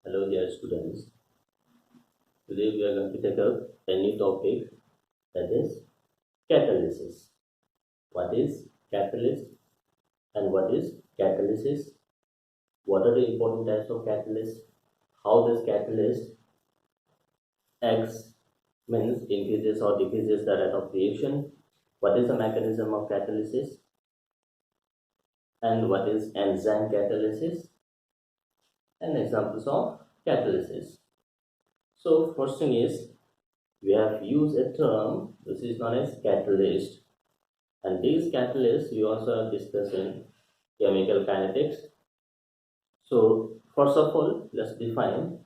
Hello dear students. Today we are going to take up a new topic, that is catalysis. What is catalyst and what is catalysis? What are the important types of catalyst? How this catalyst acts, means increases or decreases the rate of reaction? What is the mechanism of catalysis? And what is enzyme catalysis? And examples of catalysis. So first thing is, we have used a term which is known as catalyst, and these catalysts we also have discussed in chemical kinetics. So first of all, let's define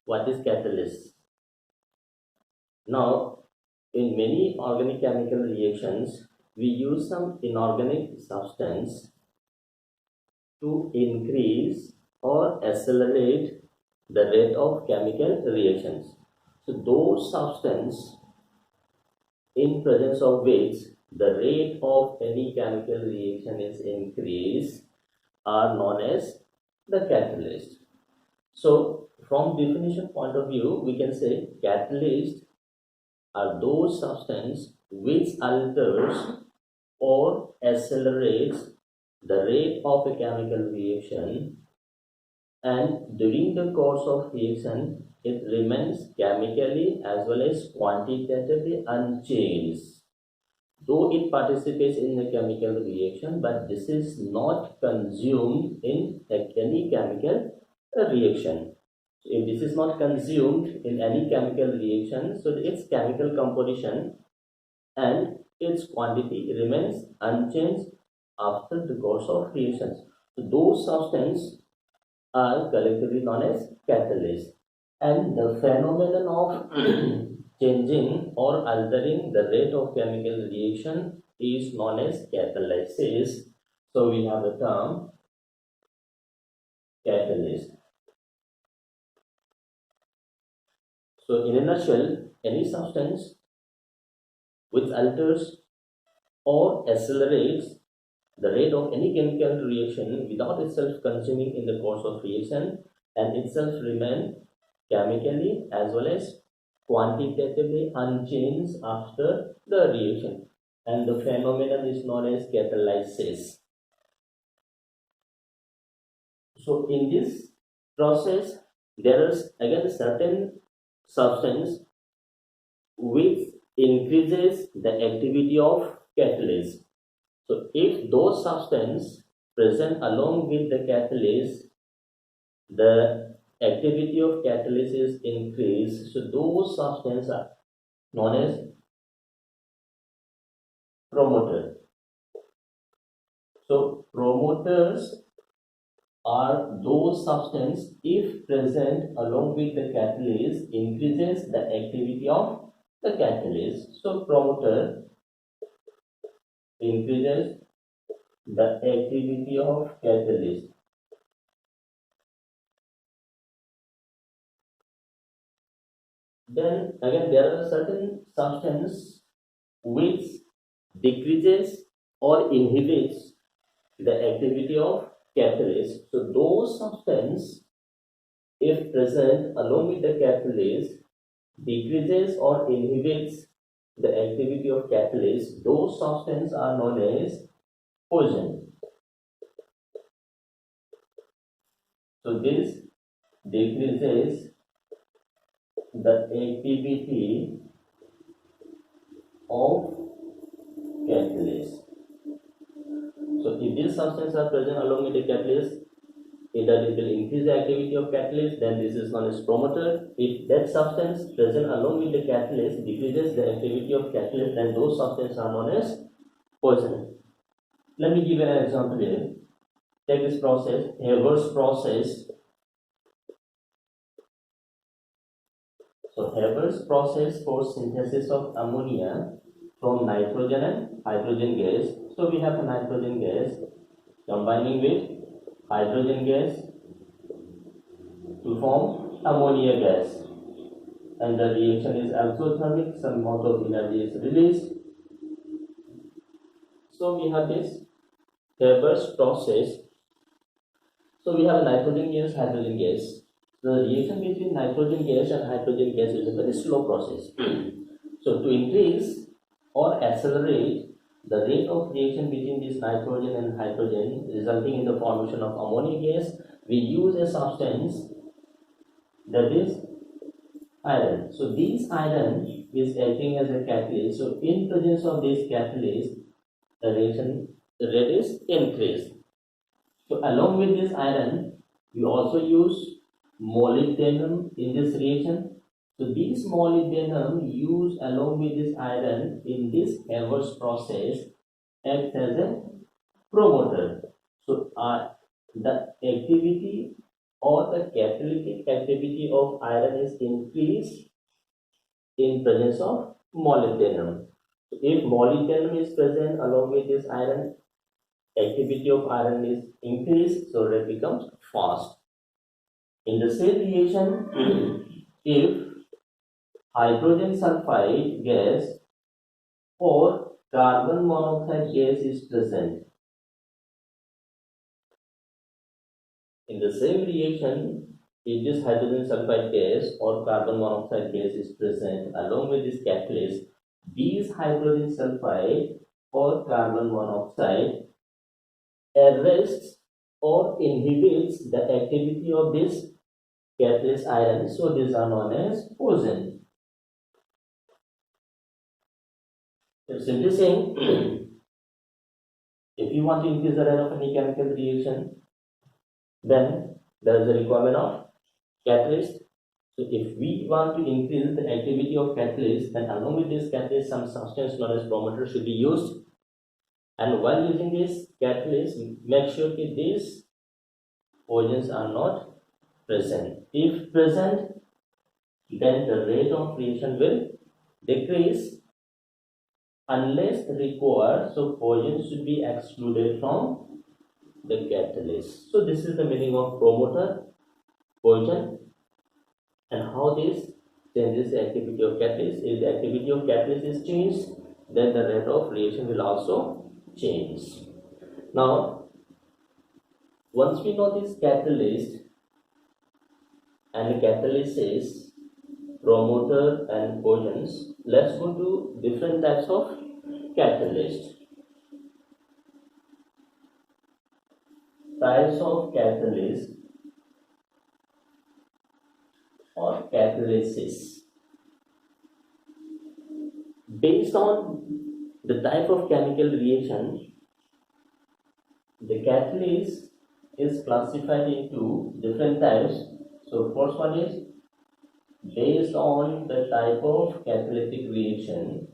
what is catalyst. Now, in many organic chemical reactions, we use some inorganic substance to increase or accelerate the rate of chemical reactions. So those substances in presence of which the rate of any chemical reaction is increased are known as the catalyst. So from definition point of view, we can say catalysts are those substances which alters or accelerates the rate of a chemical reaction, and during the course of reaction it remains chemically as well as quantitatively unchanged, though it participates in the chemical reaction, but this is not consumed in any chemical reaction. So if this is not consumed in any chemical reaction, so its chemical composition and its quantity remains unchanged after the course of reactions. So those substances are collectively known as catalysts, and the phenomenon of changing or altering the rate of chemical reaction is known as catalysis. So we have the term catalyst. So in a nutshell, any substance which alters or accelerates the rate of any chemical reaction without itself consuming in the course of reaction and itself remain chemically as well as quantitatively unchanged after the reaction, and the phenomenon is known as catalysis. So in this process there is again certain substance which increases the activity of catalyst. So if those substances present along with the catalyst, the activity of catalyst is increased, so those substances are known as promoter. So promoters are those substances if present along with the catalyst increases the activity of the catalyst. So promoter increases the activity of catalyst. Then again there are certain substances which decreases or inhibits the activity of catalyst. So those substances if present along with the catalyst decreases or inhibits the activity of catalyst, those substances are known as poison. So this decreases the activity of catalyst. So if these substances are present along with the catalyst, either it will increase the activity of catalyst, then this is known as promoter. If that substance present along with the catalyst decreases the activity of catalyst, then those substances are known as poison. Let me give an example here. Take this process, Haber's process. So Haber's process for synthesis of ammonia from nitrogen and hydrogen gas. So we have a nitrogen gas combining with hydrogen gas to form ammonia gas, and the reaction is exothermic, some amount of energy is released. So we have this Haber's process. So we have nitrogen gas, hydrogen gas. The reaction between nitrogen gas and hydrogen gas is a very slow process. So to increase or accelerate the rate of reaction between this nitrogen and hydrogen resulting in the formation of ammonia gas, we use a substance that is iron. So this iron is acting as a catalyst. So in presence of this catalyst, the reaction rate is increased. So along with this iron, we also use molybdenum in this reaction. So this molybdenum used along with this iron in this Haber's process acts as a promoter. So the activity or the catalytic activity of iron is increased in presence of molybdenum. So if molybdenum is present along with this iron, activity of iron is increased, so it becomes fast. In the same reaction, if hydrogen sulfide gas or carbon monoxide gas is present, in the same reaction, if this hydrogen sulfide gas or carbon monoxide gas is present along with this catalyst, these hydrogen sulfide or carbon monoxide arrests or inhibits the activity of this catalyst iron, so these are known as poison. It's simply saying if you want to increase the rate of any chemical reaction, then there is a requirement of catalyst. So if we want to increase the activity of catalyst, then along with this catalyst some substance known as promoter should be used. And while using this catalyst, make sure that these poisons are not present. If present, then the rate of reaction will decrease unless required. So poison should be excluded from the catalyst. So this is the meaning of promoter, poison, and how this changes the activity of catalyst. If the activity of catalyst is changed, then the rate of reaction will also change. Now, once we know this catalyst and catalysis, promoter and poisons, let's go to different types of catalyst. Types of catalyst or catalysis. Based on the type of chemical reaction, the catalyst is classified into different types. So first one is based on the type of catalytic reaction.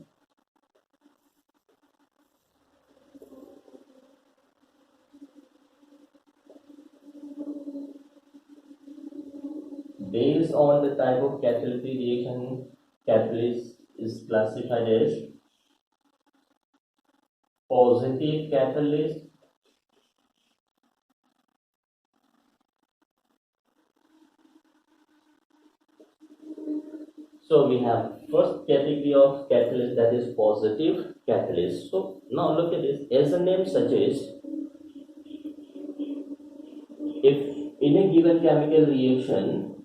Based on the type of catalytic reaction, catalyst is classified as positive catalyst, so we have first category of catalyst, that is positive catalyst. So now look at this. As the name suggests, if in a given chemical reaction,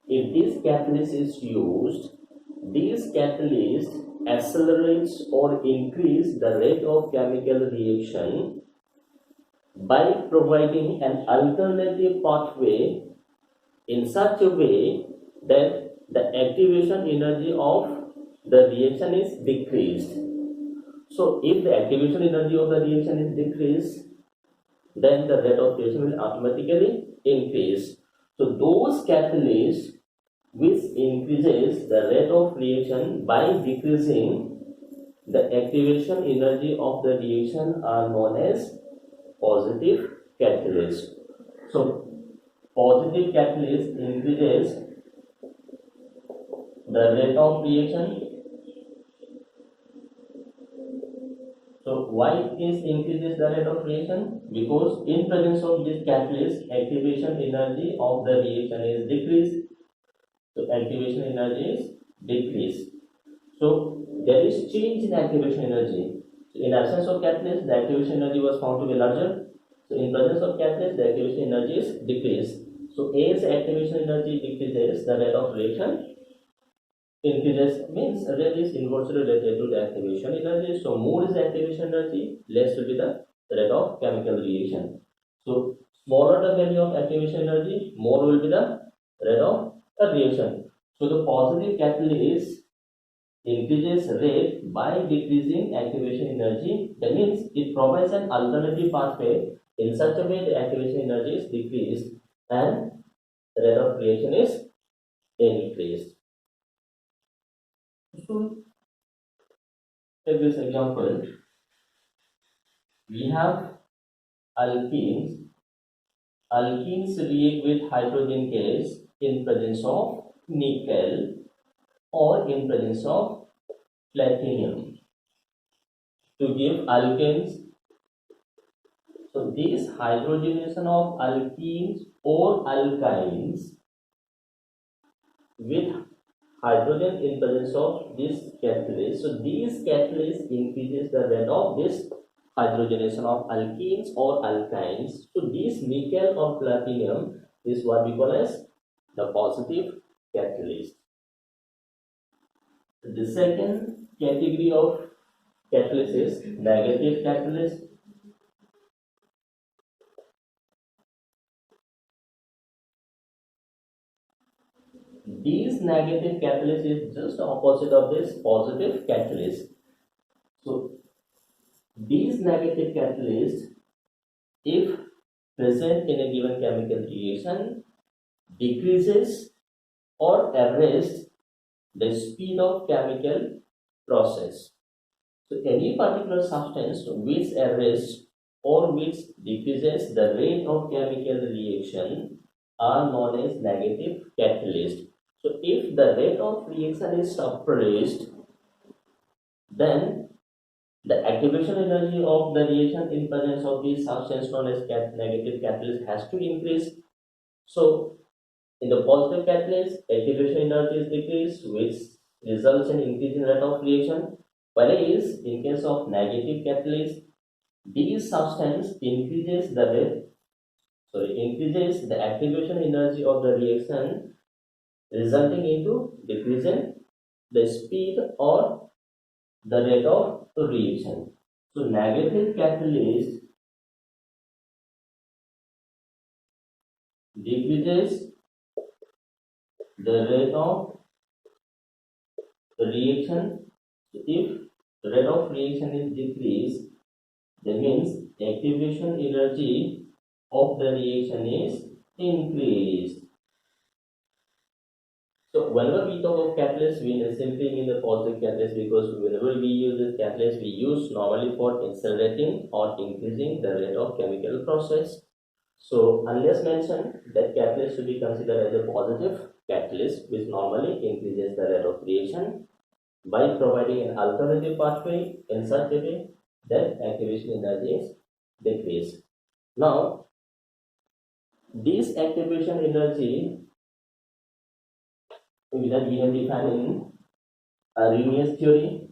if this catalyst is used, this catalyst accelerates or increase the rate of chemical reaction by providing an alternative pathway in such a way that the activation energy of the reaction is decreased. So if the activation energy of the reaction is decreased, then the rate of reaction will automatically increase. So those catalysts which increases the rate of reaction by decreasing the activation energy of the reaction are known as positive catalyst. So positive catalyst increases the rate of reaction. So why this increases the rate of reaction? Because in presence of this catalyst, activation energy of the reaction is decreased. So activation energy is decreased. So there is change in activation energy. So in absence of catalyst, the activation energy was found to be larger. So in presence of catalyst, the activation energy is decreased. So A's activation energy decreases, the rate of reaction increases, means rate is inversely related to the activation energy. So more is activation energy, less will be the rate of chemical reaction. So smaller the value of activation energy, more will be the rate of a reaction. So the positive catalyst increases rate by decreasing activation energy. That means it provides an alternative pathway in such a way the activation energy is decreased and the rate of reaction is increased. So take this example. We have alkenes. Alkenes react with hydrogen gas in presence of nickel or in presence of platinum to give alkanes. So this hydrogenation of alkenes or alkynes with hydrogen in presence of this catalyst. So these catalysts increases the rate of this hydrogenation of alkenes or alkynes. So this nickel or platinum is what we call as the positive catalyst. The second category of catalyst is negative catalyst. These negative catalyst is just the opposite of this positive catalyst. So these negative catalysts, if present in a given chemical reaction, decreases or arrests the speed of chemical process. So any particular substance which arrests or which decreases the rate of chemical reaction are known as negative catalyst. So if the rate of reaction is suppressed, then the activation energy of the reaction in presence of this substance known as negative catalyst has to increase. So in the positive catalyst, activation energy is decreased, which results in increase in rate of reaction. Whereas in case of negative catalyst, these substance increases the activation energy of the reaction, resulting into decrease in the speed or the rate of reaction. So negative catalyst decreases the rate of reaction. So if the rate of reaction is decreased, that means activation energy of the reaction is increased. So whenever we talk of catalyst, we simply mean the positive catalyst, because whenever we use this catalyst, we use normally for accelerating or increasing the rate of chemical process. So unless mentioned, that catalyst should be considered as a positive catalyst, which normally increases the rate of reaction by providing an alternative pathway in such a way that activation energy is decreased. Now, this activation energy that we have defined in Arrhenius theory.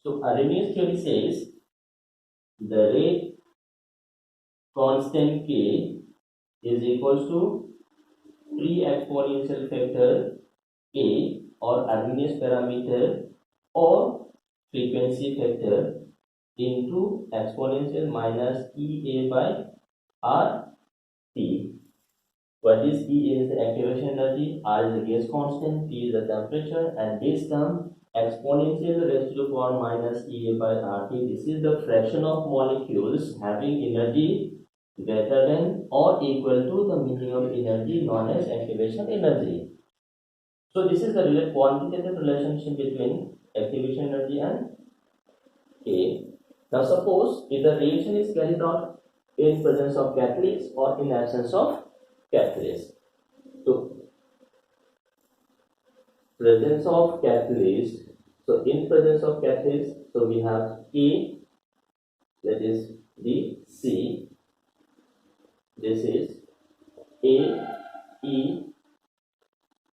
So Arrhenius theory says the rate constant K is equals to 3 exponential factor A or Arrhenius parameter or frequency factor into exponential minus EA by RT. What is E is the activation energy, R is the gas constant, T is the temperature, and this term exponential raised to the power minus EA by RT. This is the fraction of molecules having energy greater than or equal to the minimum energy known as activation energy. So this is the quantitative relationship between activation energy and K. Now suppose if the reaction is carried out in presence of catalyst or in absence of catalyst. So presence of catalyst. So in presence of catalyst, so we have K, that is the C. This is A, E,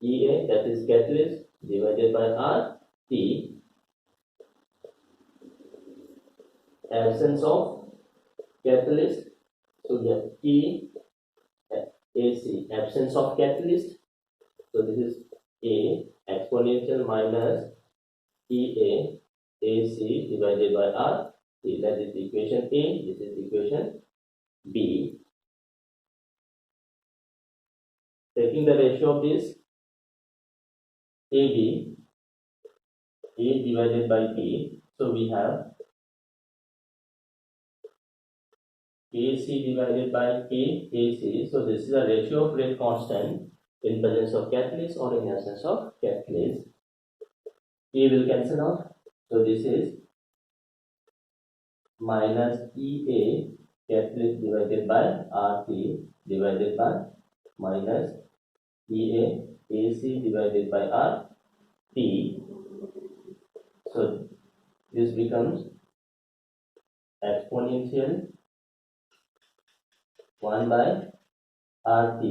EA, that is catalyst, divided by R, T. Absence of catalyst, so we have E, AC, absence of catalyst. So this is A exponential minus EA AC divided by R. That is equation A. This is equation B. Taking the ratio of this AB, A divided by B. So we have AC divided by AC. So this is a ratio of rate constant in presence of catalyst or in absence of catalyst. A will cancel out. So this is minus EA catalyst divided by RT divided by minus EA AC divided by RT. So this becomes exponential 1 by RT.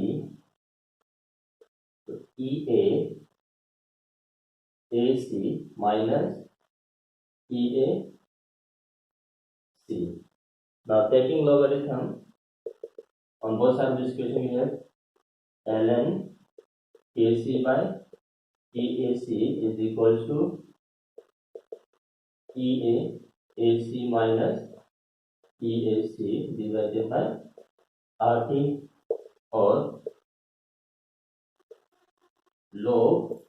So EA AC minus EA C. Now taking logarithm on both sides of this equation, we have ln AC by EAC is equal to EAAC minus EAC divided by RT, or log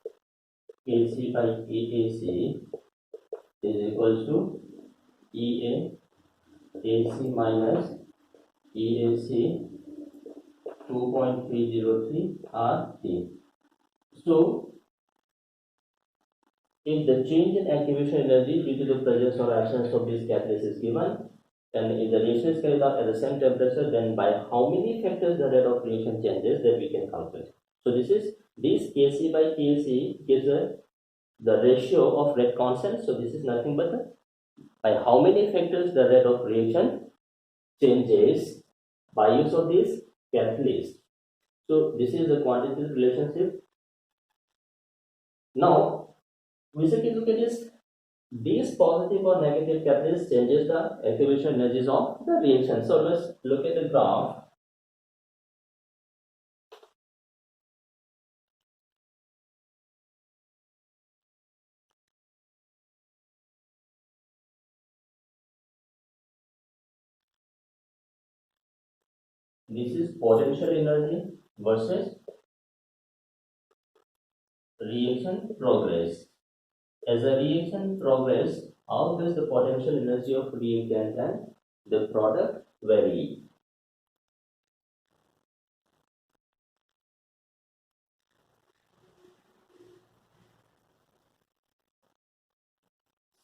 AC by EAC is equal to EAAC minus EAC 2.303 RT. So if the change in activation energy due to the presence or absence of this catalyst is given, and if the reaction is carried out at the same temperature, then by how many factors the rate of reaction changes, that we can calculate. So this AC by AC gives the ratio of rate constant. So this is nothing but by how many factors the rate of reaction changes by use of this catalyst. So this is the quantitative relationship. Now we should look at this positive or negative catalyst changes the activation energies of the reaction. So let's look at the graph. This is potential energy versus reaction progress. As a reaction progress, how does the potential energy of reactant and the product vary?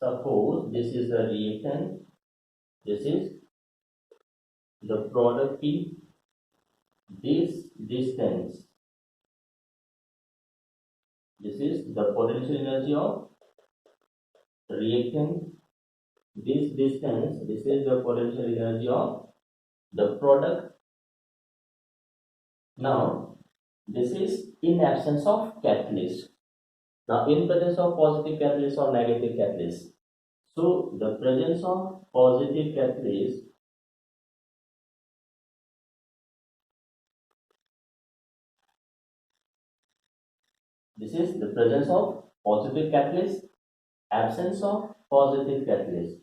Suppose this is the reactant, this is the product P, this distance, this is the potential energy of reactant, this distance, this is the potential energy of the product. Now this is in absence of catalyst. Now in presence of positive catalyst or negative catalyst. So the presence of positive catalyst, this is the presence of positive catalyst, absence of positive catalyst.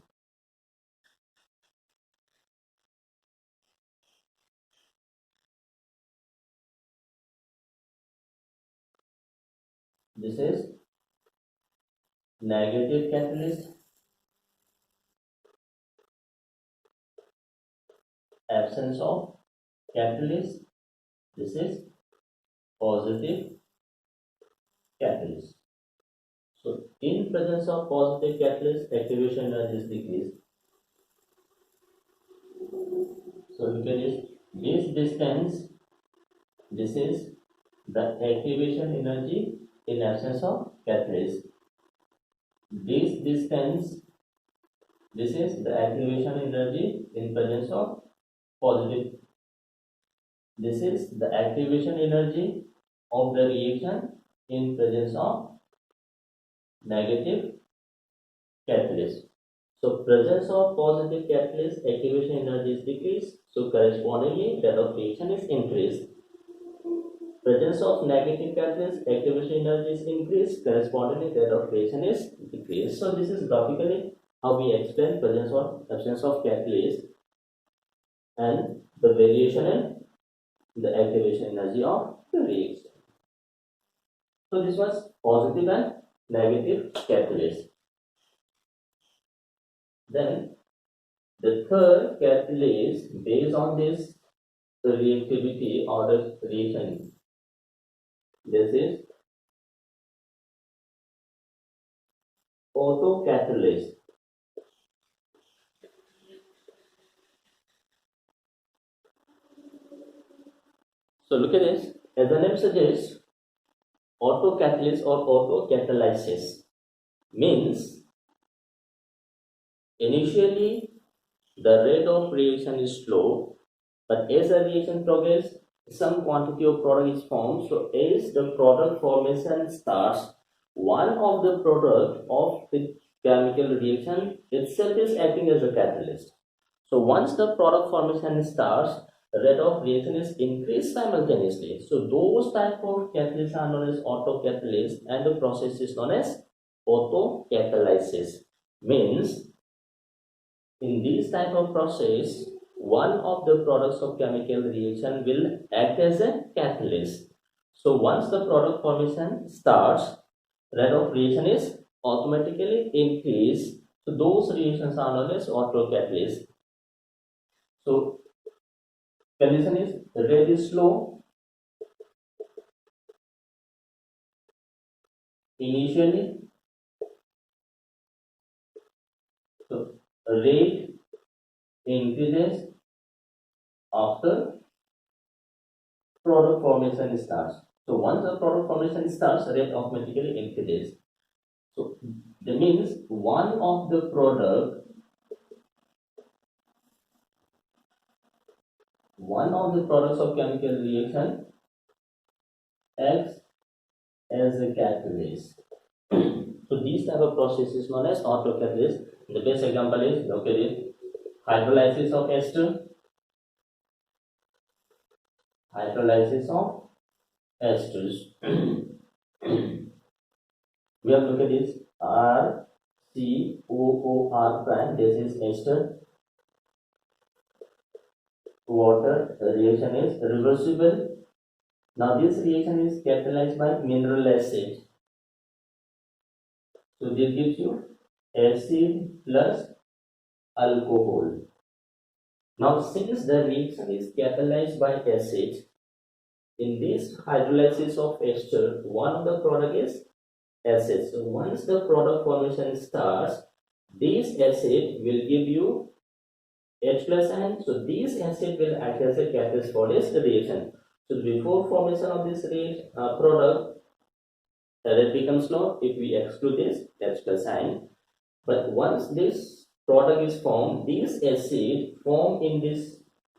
This is negative catalyst, absence of catalyst. This is positive catalyst. So in presence of positive catalyst, activation energy is decreased. So look at this distance, this is the activation energy in absence of catalyst. This distance, this is the activation energy in presence of positive. This is the activation energy of the reaction in presence of negative catalyst. So presence of positive catalyst, activation energy is decreased. So correspondingly, rate of reaction is increased. Presence of negative catalyst, activation energy is increased, correspondingly rate of reaction is decreased. So this is graphically how we explain presence or absence of catalyst and the variation in the activation energy of the reaction. So this was positive and negative catalyst. Then the third catalyst based on this reactivity or the reaction, this is autocatalyst. So look at this. As the name suggests, autocatalyst or autocatalysis means initially the rate of reaction is slow, but as the reaction progresses, some quantity of product is formed. So as the product formation starts, one of the product of the chemical reaction itself is acting as a catalyst. So once the product formation starts, the rate of reaction is increased simultaneously. So those type of catalysts are known as autocatalysts, and the process is known as autocatalysis. Means in this type of process, one of the products of chemical reaction will act as a catalyst. So once the product formation starts, rate of reaction is automatically increased. So those reactions are known as autocatalysts. So condition is the rate is slow initially. So rate increases after product formation starts. So once the product formation starts, rate automatically increases. So that means one of the products of chemical reaction acts as a catalyst. So these type of process is known as autocatalyst. The best example is look at it, hydrolysis of ester. Hydrolysis of esters. We have look at this RCOOR prime. This is ester. Water reaction is reversible. Now this reaction is catalyzed by mineral acid. So this gives you acid plus alcohol. Now since the reaction is catalyzed by acid, in this hydrolysis of ester, one of the product is acid. So once the product formation starts, this acid will give you H plus N. So this acid will act as a catalyst for this reaction. So before formation of this product, the rate becomes low if we exclude this H plus N. But once this product is formed, this acid formed in this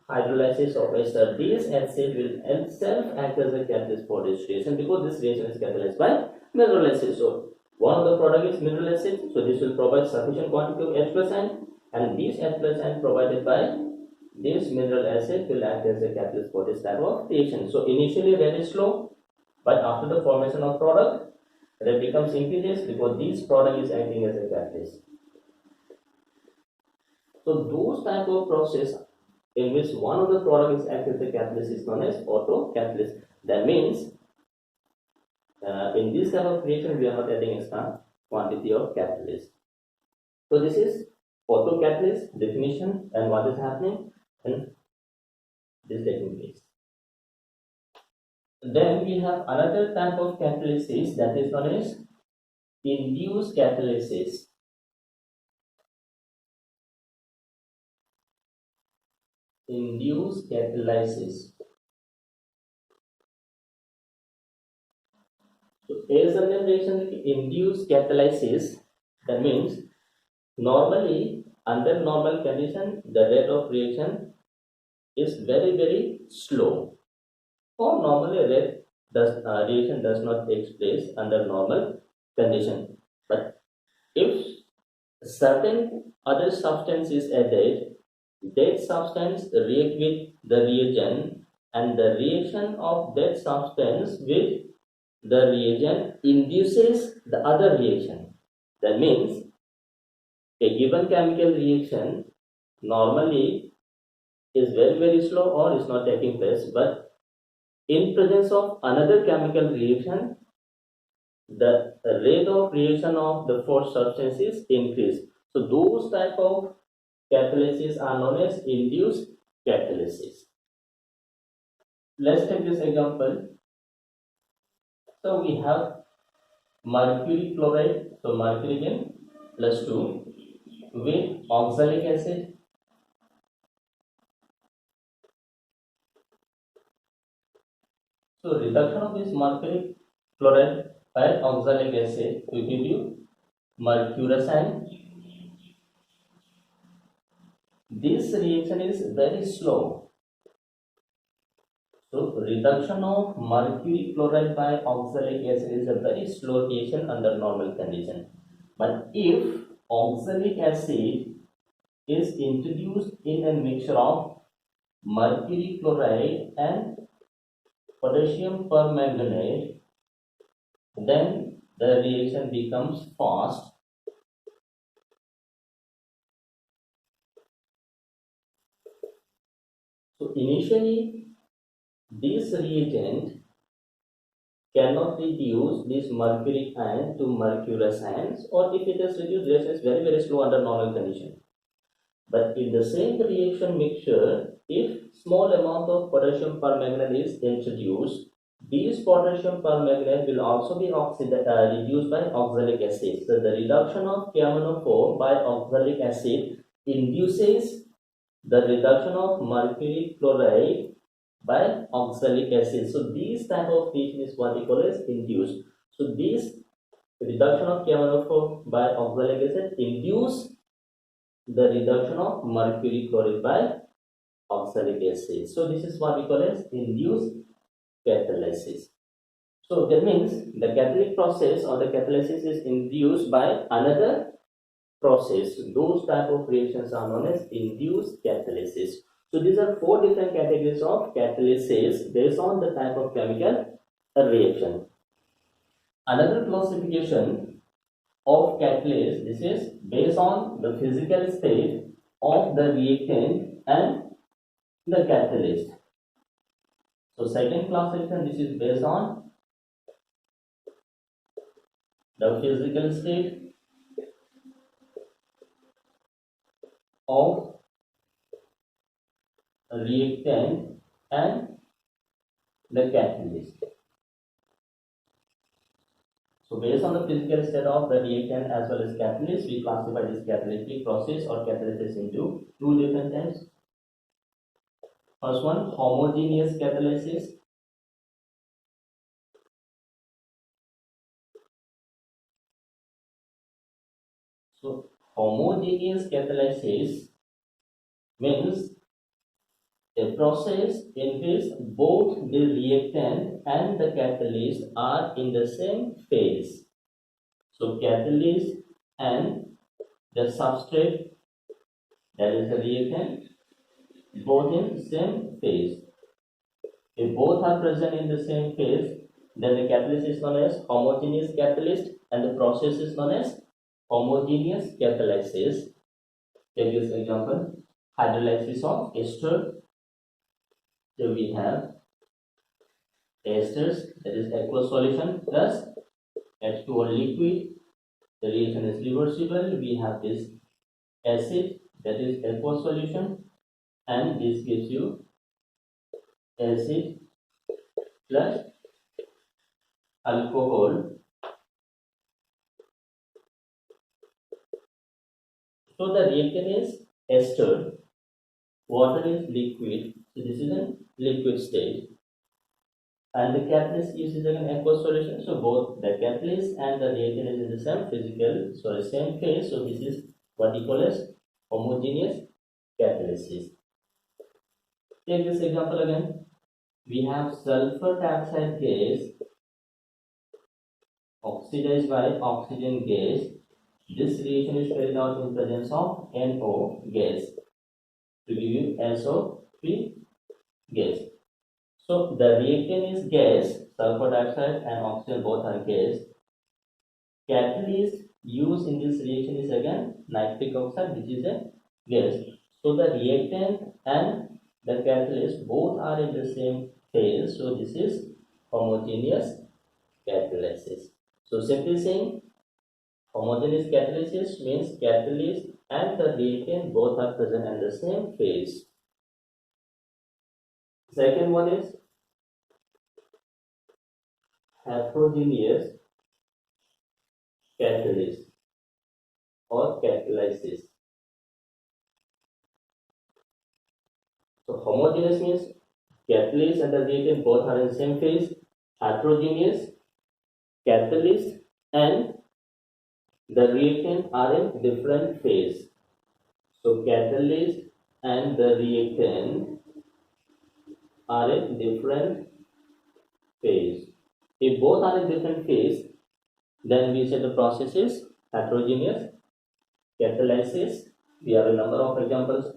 hydrolysis of ester, this acid will itself act as a catalyst for this reaction, because this reaction is catalyzed by mineral acid. So one of the product is mineral acid, so this will provide sufficient quantity of H plus N, and this H plus N provided by this mineral acid will act as a catalyst for this type of reaction. So initially rate is slow, but after the formation of product, rate becomes increases because this product is acting as a catalyst. So those type of process in which one of the product is acting as a catalyst is known as autocatalyst. That means in this type of reaction we are not adding extra quantity of catalyst. So this is autocatalyst definition and what is happening and this taking place. Then we have another type of catalysis that is known as induced catalysis. Induced catalysis. So as the name reaction induced catalysis, that means normally under normal condition the rate of reaction is very slow, or normally reaction does not take place under normal condition. But if certain other substance is added, that substance react with the reagent and the reaction of that substance with the reagent induces the other reaction. That means a given chemical reaction normally is very slow or is not taking place, but in presence of another chemical reaction, the rate of reaction of the forced substance is increased. So those type of catalysis are known as induced catalysis. Let's take this example. So we have mercury chloride, so mercury again +2 with oxalic acid. So reduction of this mercury chloride by oxalic acid will give you mercurocyan. This reaction is very slow. So reduction of mercury chloride by oxalic acid is a very slow reaction under normal condition. But if oxalic acid is introduced in a mixture of mercury chloride and potassium permanganate, then the reaction becomes fast. So initially this reagent cannot reduce this mercury ion to mercurocyans, or if it is reduced, reaction is very slow under normal condition. But in the same reaction mixture, if small amount of potassium permanganate is introduced, these potassium permanganate will also be reduced by oxalic acid. So the reduction of KMnO4 by oxalic acid induces the reduction of mercury chloride by oxalic acid. So these type of reaction is what we call as induced. So this reduction of KMnO4 by oxalic acid induce the reduction of mercury chloride by oxalic acid. So this is what we call as induced catalysis. So that means the catalytic process or the catalysis is induced by another process. Those type of reactions are known as induced catalysis. So these are four different categories of catalysis based on the type of chemical reaction. Another classification of catalyst, this is based on the physical state of the reactant and the catalyst. So second classification, this is based on the physical state of reactant and the catalyst. So based on the physical state of the reactant as well as catalyst, we classify this catalytic process or catalysis into two different types. First one, homogeneous catalysis. So homogeneous catalysis means a process in which both the reactant and the catalyst are in the same phase. So catalyst and the substrate, that is the reactant, both in same phase. If both are present in the same phase, then the catalyst is known as homogeneous catalyst and the process is known as homogeneous catalysis. Take this example, hydrolysis of ester. So we have esters, that is aqueous solution plus H2O liquid. The reaction is reversible. We have this acid, that is aqueous solution, and this gives you acid plus alcohol. So the reactant is ester, water is liquid, so this is a liquid state, and the catalyst is an aqueous solution. So both the catalyst and the reactant is in the same phase. So this is what we call as homogeneous catalysis. Take this example again. We have sulfur dioxide gas oxidized by oxygen gas. This reaction is carried out in presence of NO gas to give you SO3 gas. So the reactant is gas, sulfur dioxide and oxygen both are gas. Catalyst used in this reaction is again nitric oxide, which is a gas. So the reactant and the catalyst both are in the same phase. So this is homogeneous catalysis. So simply saying, homogeneous catalysis means catalyst and the reactant both are present in the same phase. Second one is heterogeneous catalyst or catalysis. So homogeneous means catalyst and the reactant both are in the same phase. Heterogeneous, catalyst and the reactant are in different phase. So catalyst and the reactant are in different phase. If both are in different phase, then we say the process is heterogeneous catalysis. We have a number of examples.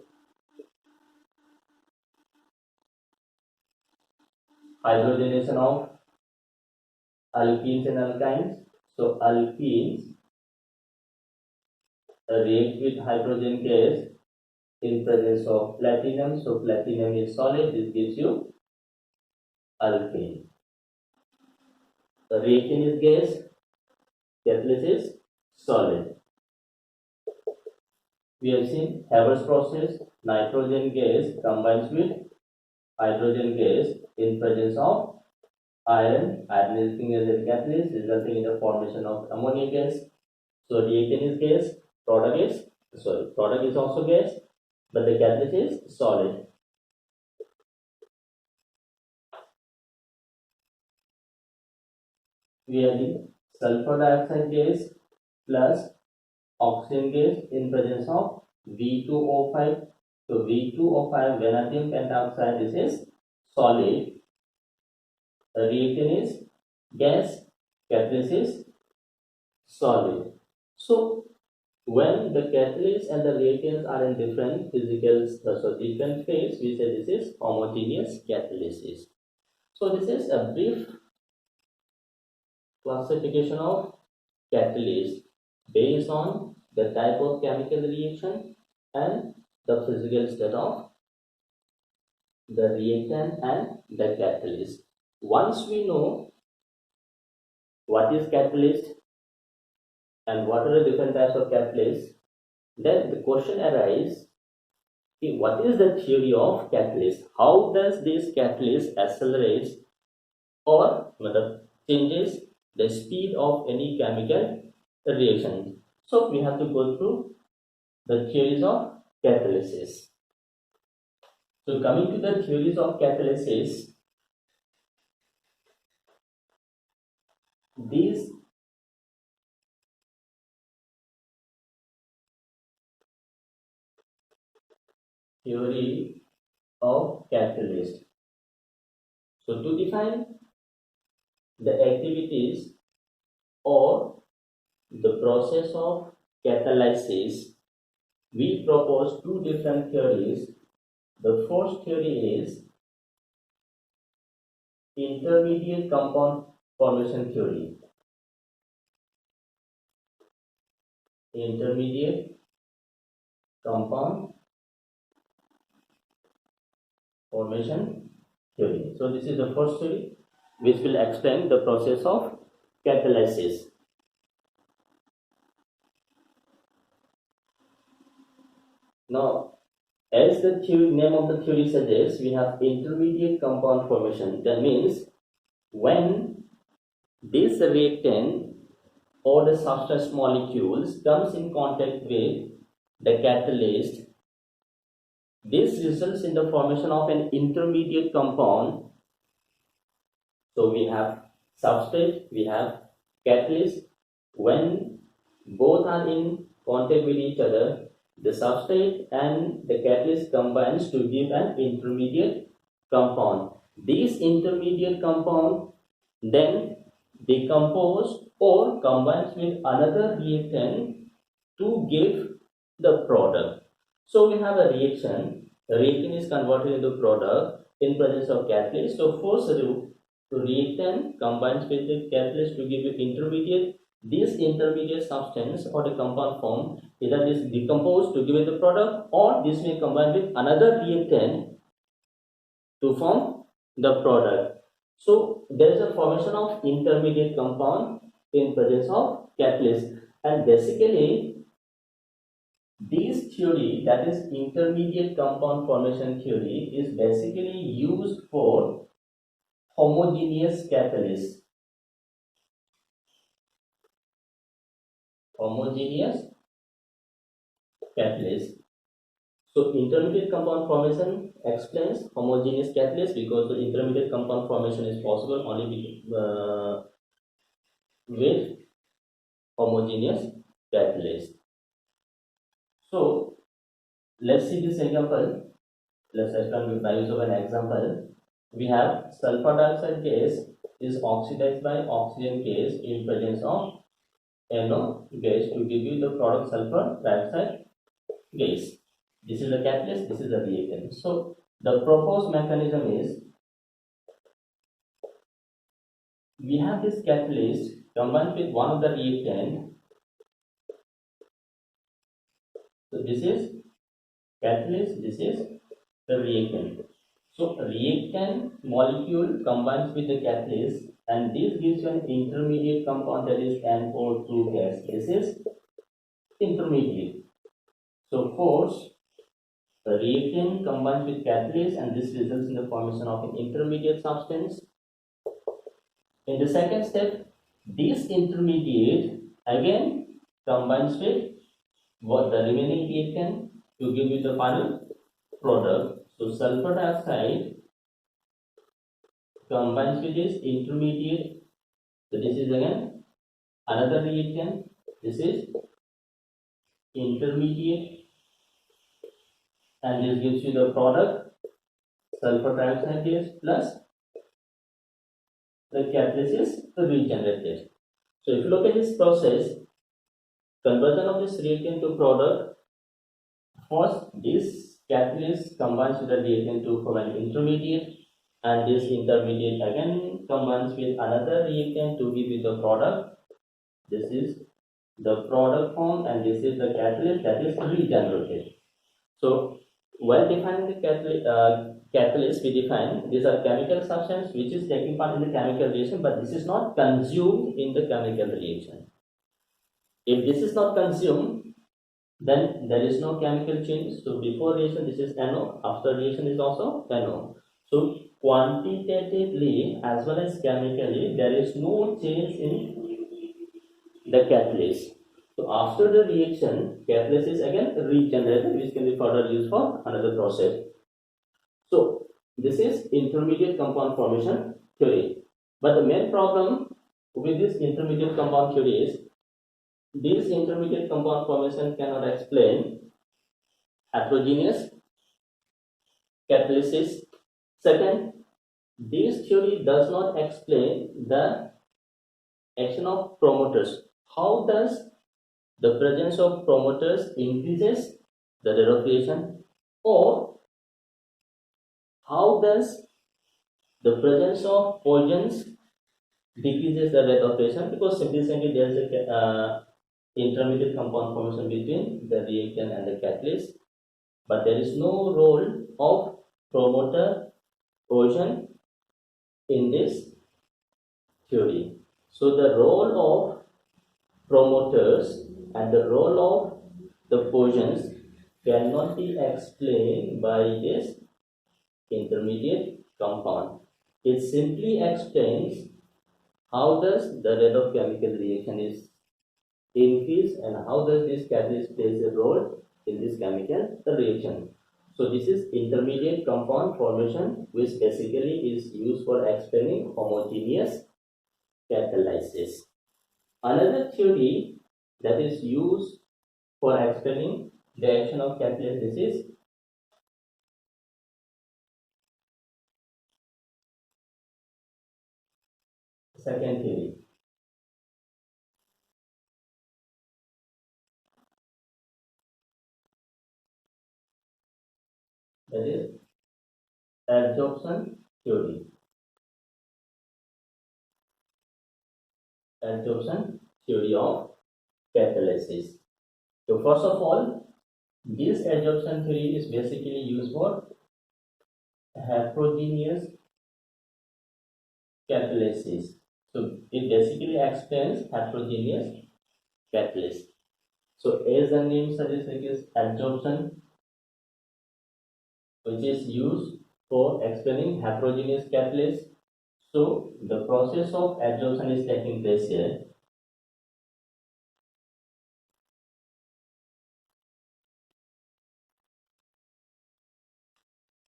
Hydrogenation of alkenes and alkynes. So alkenes react with hydrogen gas in presence of platinum. So platinum is solid. This gives you alkane. The reactant is gas. Catalyst is solid. We have seen Haber's process. Nitrogen gas combines with hydrogen gas in presence of iron. Iron is acting as a catalyst, resulting in the formation of ammonia gas. So reactant is gas. Product is also gas, but the catalyst is solid. We are the sulfur dioxide gas plus oxygen gas in presence of V2O5. So V2O5 vanadium pentoxide, this is solid. The reactant is gas, catalyst is solid. So when the catalyst and the reactants are in different different phase, we say this is homogeneous catalysis. So this is a brief classification of catalyst based on the type of chemical reaction and the physical state of the reactant and the catalyst. Once we know what is catalyst and what are the different types of catalysts, then the question arises, okay, what is the theory of catalyst? How does this catalyst accelerates or changes the speed of any chemical reaction? So we have to go through the theories of catalysis. So coming to the theories of catalysis, these theory of catalyst. So to define the activities or the process of catalysis, we propose two different theories. The first theory is intermediate compound formation theory. Intermediate compound formation theory. So this is the first theory which will explain the process of catalysis. Now, as the name of the theory suggests, we have intermediate compound formation. That means when this reactant or the substance molecules comes in contact with the catalyst, this results in the formation of an intermediate compound. So we have substrate, we have catalyst. When both are in contact with each other, the substrate and the catalyst combines to give an intermediate compound. This intermediate compound then decomposes or combines with another reactant to give the product. So we have a reaction. The reactant is converted into product. in presence of catalyst. So force reactant combines with the catalyst to give you intermediate. This intermediate substance or the compound form either is decomposed to give you the product, or this may combine with another reactant to form the product. So there is a formation of intermediate compound in presence of catalyst, and basically this theory, that is intermediate compound formation theory, is basically used for homogeneous catalyst. Homogeneous catalyst. So intermediate compound formation explains homogeneous catalyst, because the intermediate compound formation is possible only with homogeneous catalyst. So let's see this example. Let's explain with by use of an example. We have sulfur dioxide gas is oxidized by oxygen gas in presence of NO gas to give you the product sulfur dioxide gas. This is the catalyst, this is the reactant. So the proposed mechanism is, we have this catalyst combined with one of the reactant. So this is catalyst, this is the reactant. So reactant molecule combines with the catalyst, and this gives you an intermediate compound, that is NO2 gas. This is intermediate. So force the reactant combines with catalyst, and this results in the formation of an intermediate substance. In the second step, this intermediate again combines with what the remaining reactant to give you the final product. So sulfur dioxide combines with this intermediate. So this is again another reactant. This is intermediate, and this gives you the product sulfur dioxide gas plus the catalyst is regenerated. So if you look at this process, conversion of this reactant to product, first this catalyst combines with the reactant to form an intermediate, and this intermediate again combines with another reactant to give you the product. This is the product form, and this is the catalyst that is regenerated. So while defining the catalyst, we define these are chemical substance which is taking part in the chemical reaction, but this is not consumed in the chemical reaction. If this is not consumed, then there is no chemical change. So before reaction this is NO, after reaction is also NO. So quantitatively as well as chemically there is no change in the catalyst. So after the reaction, catalyst is again regenerated, which can be further used for another process. So this is intermediate compound formation theory. But the main problem with this intermediate compound theory is, this intermediate compound formation cannot explain heterogeneous catalysis. Second, this theory does not explain the action of promoters. How does the presence of promoters increases the rate of reaction, or how does the presence of poisons decreases the rate of reaction? Because simply there is a intermediate compound formation between the reactant and the catalyst, but there is no role of promoter poison in this theory. So the role of promoters and the role of the poisons cannot be explained by this intermediate compound. It simply explains how does the rate of chemical reaction is increased, and how does this catalyst plays a role in this chemical reaction. So this is intermediate compound formation, which basically is used for explaining homogeneous catalysis. Another theory that is used for explaining the action of catalyst, this is second theory. That is Absorption theory. Absorption theory of catalysis. So first of all, this absorption theory is basically used for heterogeneous catalysis. So it basically explains heterogeneous catalyst. So as the name suggests, it is absorption, which is used for explaining heterogeneous catalyst. So the process of absorption is taking place here.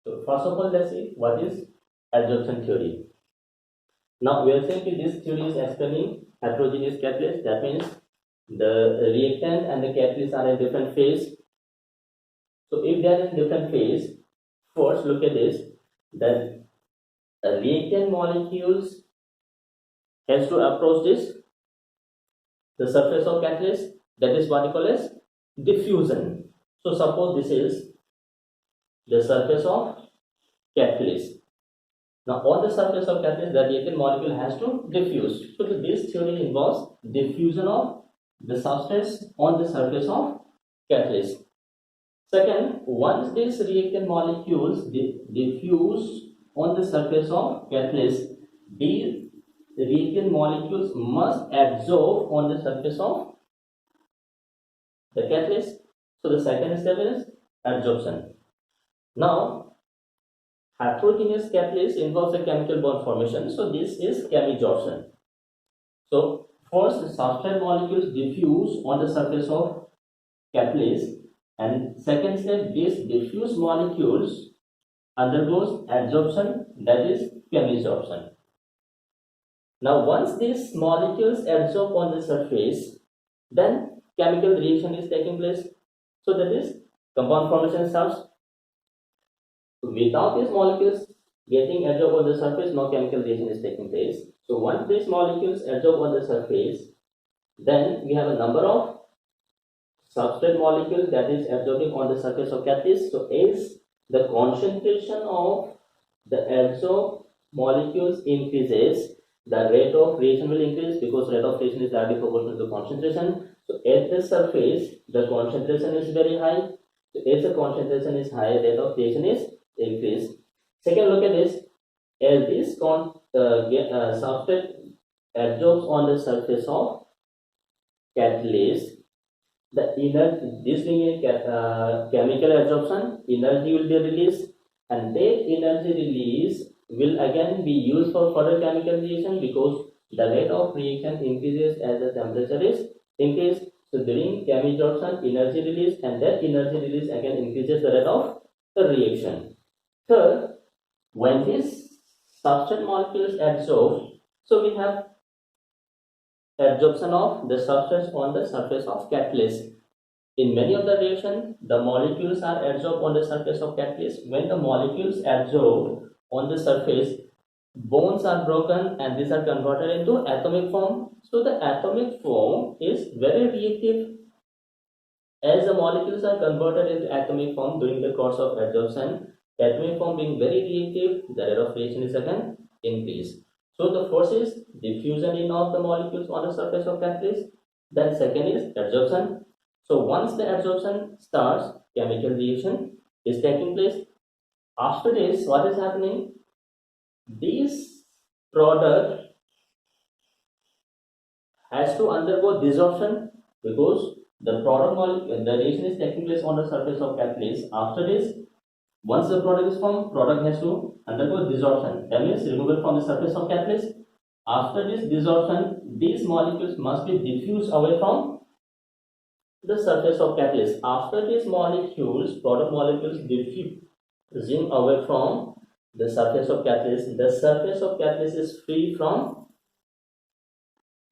So first of all, let's see what is absorption theory. Now we are saying that this theory is explaining heterogeneous catalyst. That means the reactant and the catalyst are in different phase. So if they are in different phase, first look at this. The reactant molecules has to approach the surface of catalyst. That is what we call as diffusion. So suppose this is the surface of catalyst. Now on the surface of catalyst, the reactant molecule has to diffuse. So this theory involves diffusion of the substance on the surface of catalyst. Second, once these reactant molecules diffuse on the surface of catalyst, these reactant molecules must absorb on the surface of the catalyst. So the second step is absorption. Now, heterogeneous catalyst involves a chemical bond formation. So this is chemisorption. So first, the substrate molecules diffuse on the surface of catalyst, and second step, these diffuse molecules undergoes absorption, that is chemisorption. Now once these molecules absorb on the surface, then chemical reaction is taking place. So that is compound formation starts. Without these molecules getting absorbed on the surface, no chemical reaction is taking place. So once these molecules absorb on the surface, then we have a number of substrate molecule that is absorbing on the surface of catalyst. So as the concentration of the absorbed molecules increases, the rate of reaction will increase, because rate of reaction is directly proportional to concentration. So at the surface, the concentration is very high. So as the concentration is high, rate of reaction is increased. Second, look at this. As this substrate absorbs on the surface of catalyst, the energy, this being a chemical absorption, energy will be released, and that energy release will again be used for further chemical reaction, because the rate of reaction increases as the temperature is increased. So during chemisorption, energy release, and that energy release again increases the rate of the reaction. Third, when these substrate molecules absorb, so we have absorption of the substance on the surface of catalyst. In many of the reactions, the molecules are absorbed on the surface of catalyst. When the molecules absorb on the surface, bonds are broken and these are converted into atomic form. So the atomic form is very reactive. As the molecules are converted into atomic form during the course of absorption, atomic form being very reactive, the rate of reaction is again increased. So the first is diffusion in of the molecules on the surface of catalyst. Then second is absorption. So once the absorption starts, chemical reaction is taking place. After this, what is happening? This product has to undergo desorption, because the product molecule, the reaction is taking place on the surface of catalyst. After this, once the product is formed, product has to undergo desorption. That means removal from the surface of catalyst. After this desorption, these molecules must be diffused away from the surface of catalyst. After these molecules, product molecules diffusing away from the surface of catalyst, the surface of catalyst is free from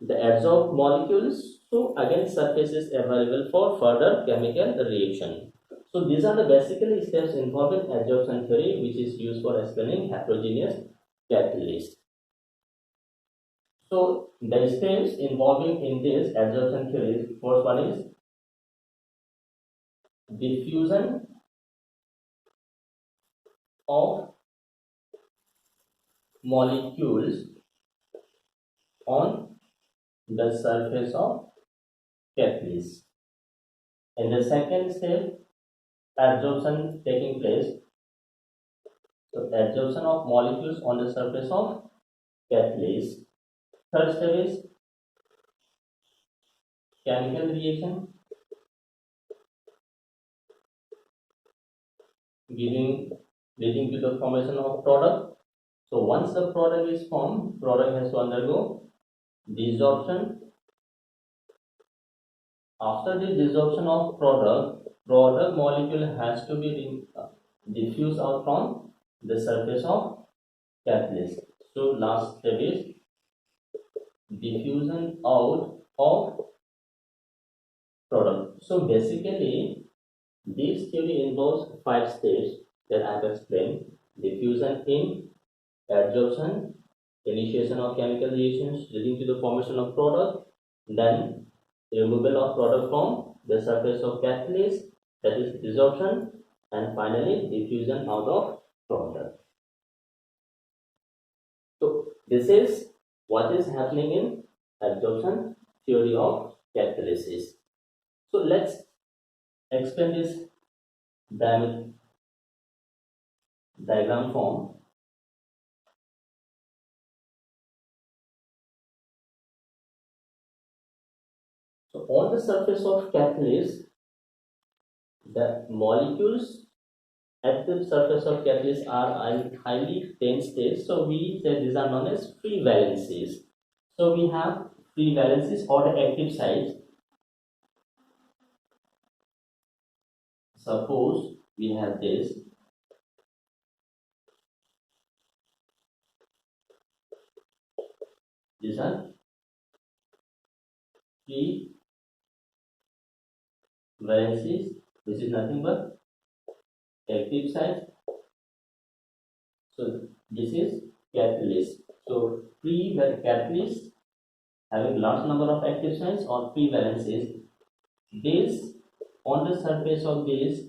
the adsorbed molecules. So again, surface is available for further chemical reaction. So these are the basically steps involved in adsorption theory, which is used for explaining heterogeneous catalyst. So the steps involving in this adsorption theory, first one is diffusion of molecules on the surface of catalyst. In the second step, adsorption taking place. So adsorption of molecules on the surface of catalyst. Third step is chemical reaction, leading to the formation of product. So once the product is formed, product has to undergo desorption. After the desorption of product molecule has to be diffused out from the surface of catalyst. So last step is diffusion out of product. So basically, this theory involves 5 steps that I have explained: diffusion in, adsorption, initiation of chemical reactions leading to the formation of product, then removal of product from the surface of catalyst, that is desorption, and finally diffusion out of product. So this is what is happening in absorption theory of catalysis. So let's explain this diagram form. So on the surface of catalyst, the molecules at the surface of catalyst are highly dense states. So we say these are known as free valencies. So we have free valencies or the active sites. Suppose we have this. These are free valencies. This is nothing but active site. So this is catalyst. So free catalyst having large number of active sites or free valencies. This on the surface of this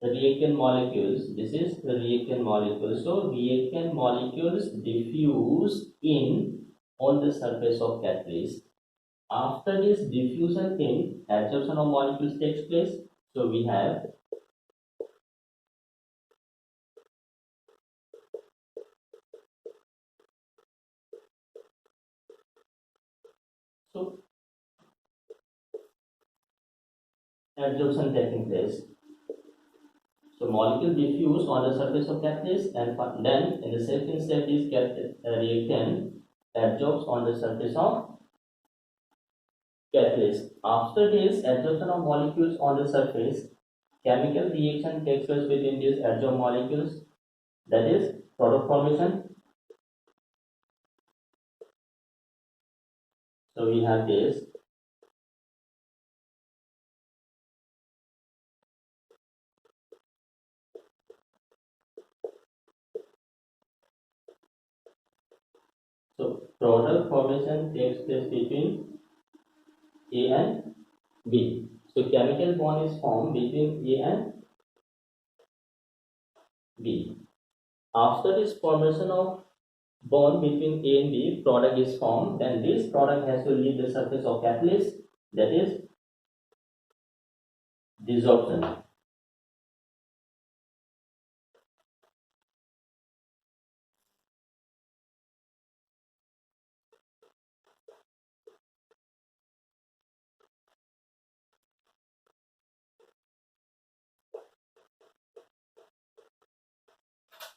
reactant molecules. This is the reactant molecule. So reactant molecules diffuse in on the surface of catalyst. After this diffusion in, adsorption of molecules takes place. So we have adsorption taking place. So molecule diffuse on the surface of catalyst, and then in the second step this reactant adsorbs on the surface of catalyst. After this adsorption of molecules on the surface, chemical reaction takes place between these adsorbed molecules, that is product formation. So we have this. So product formation takes place between A and B. So chemical bond is formed between A and B. After this formation of bond between A and B, product is formed. Then this product has to leave the surface of catalyst, that is desorption.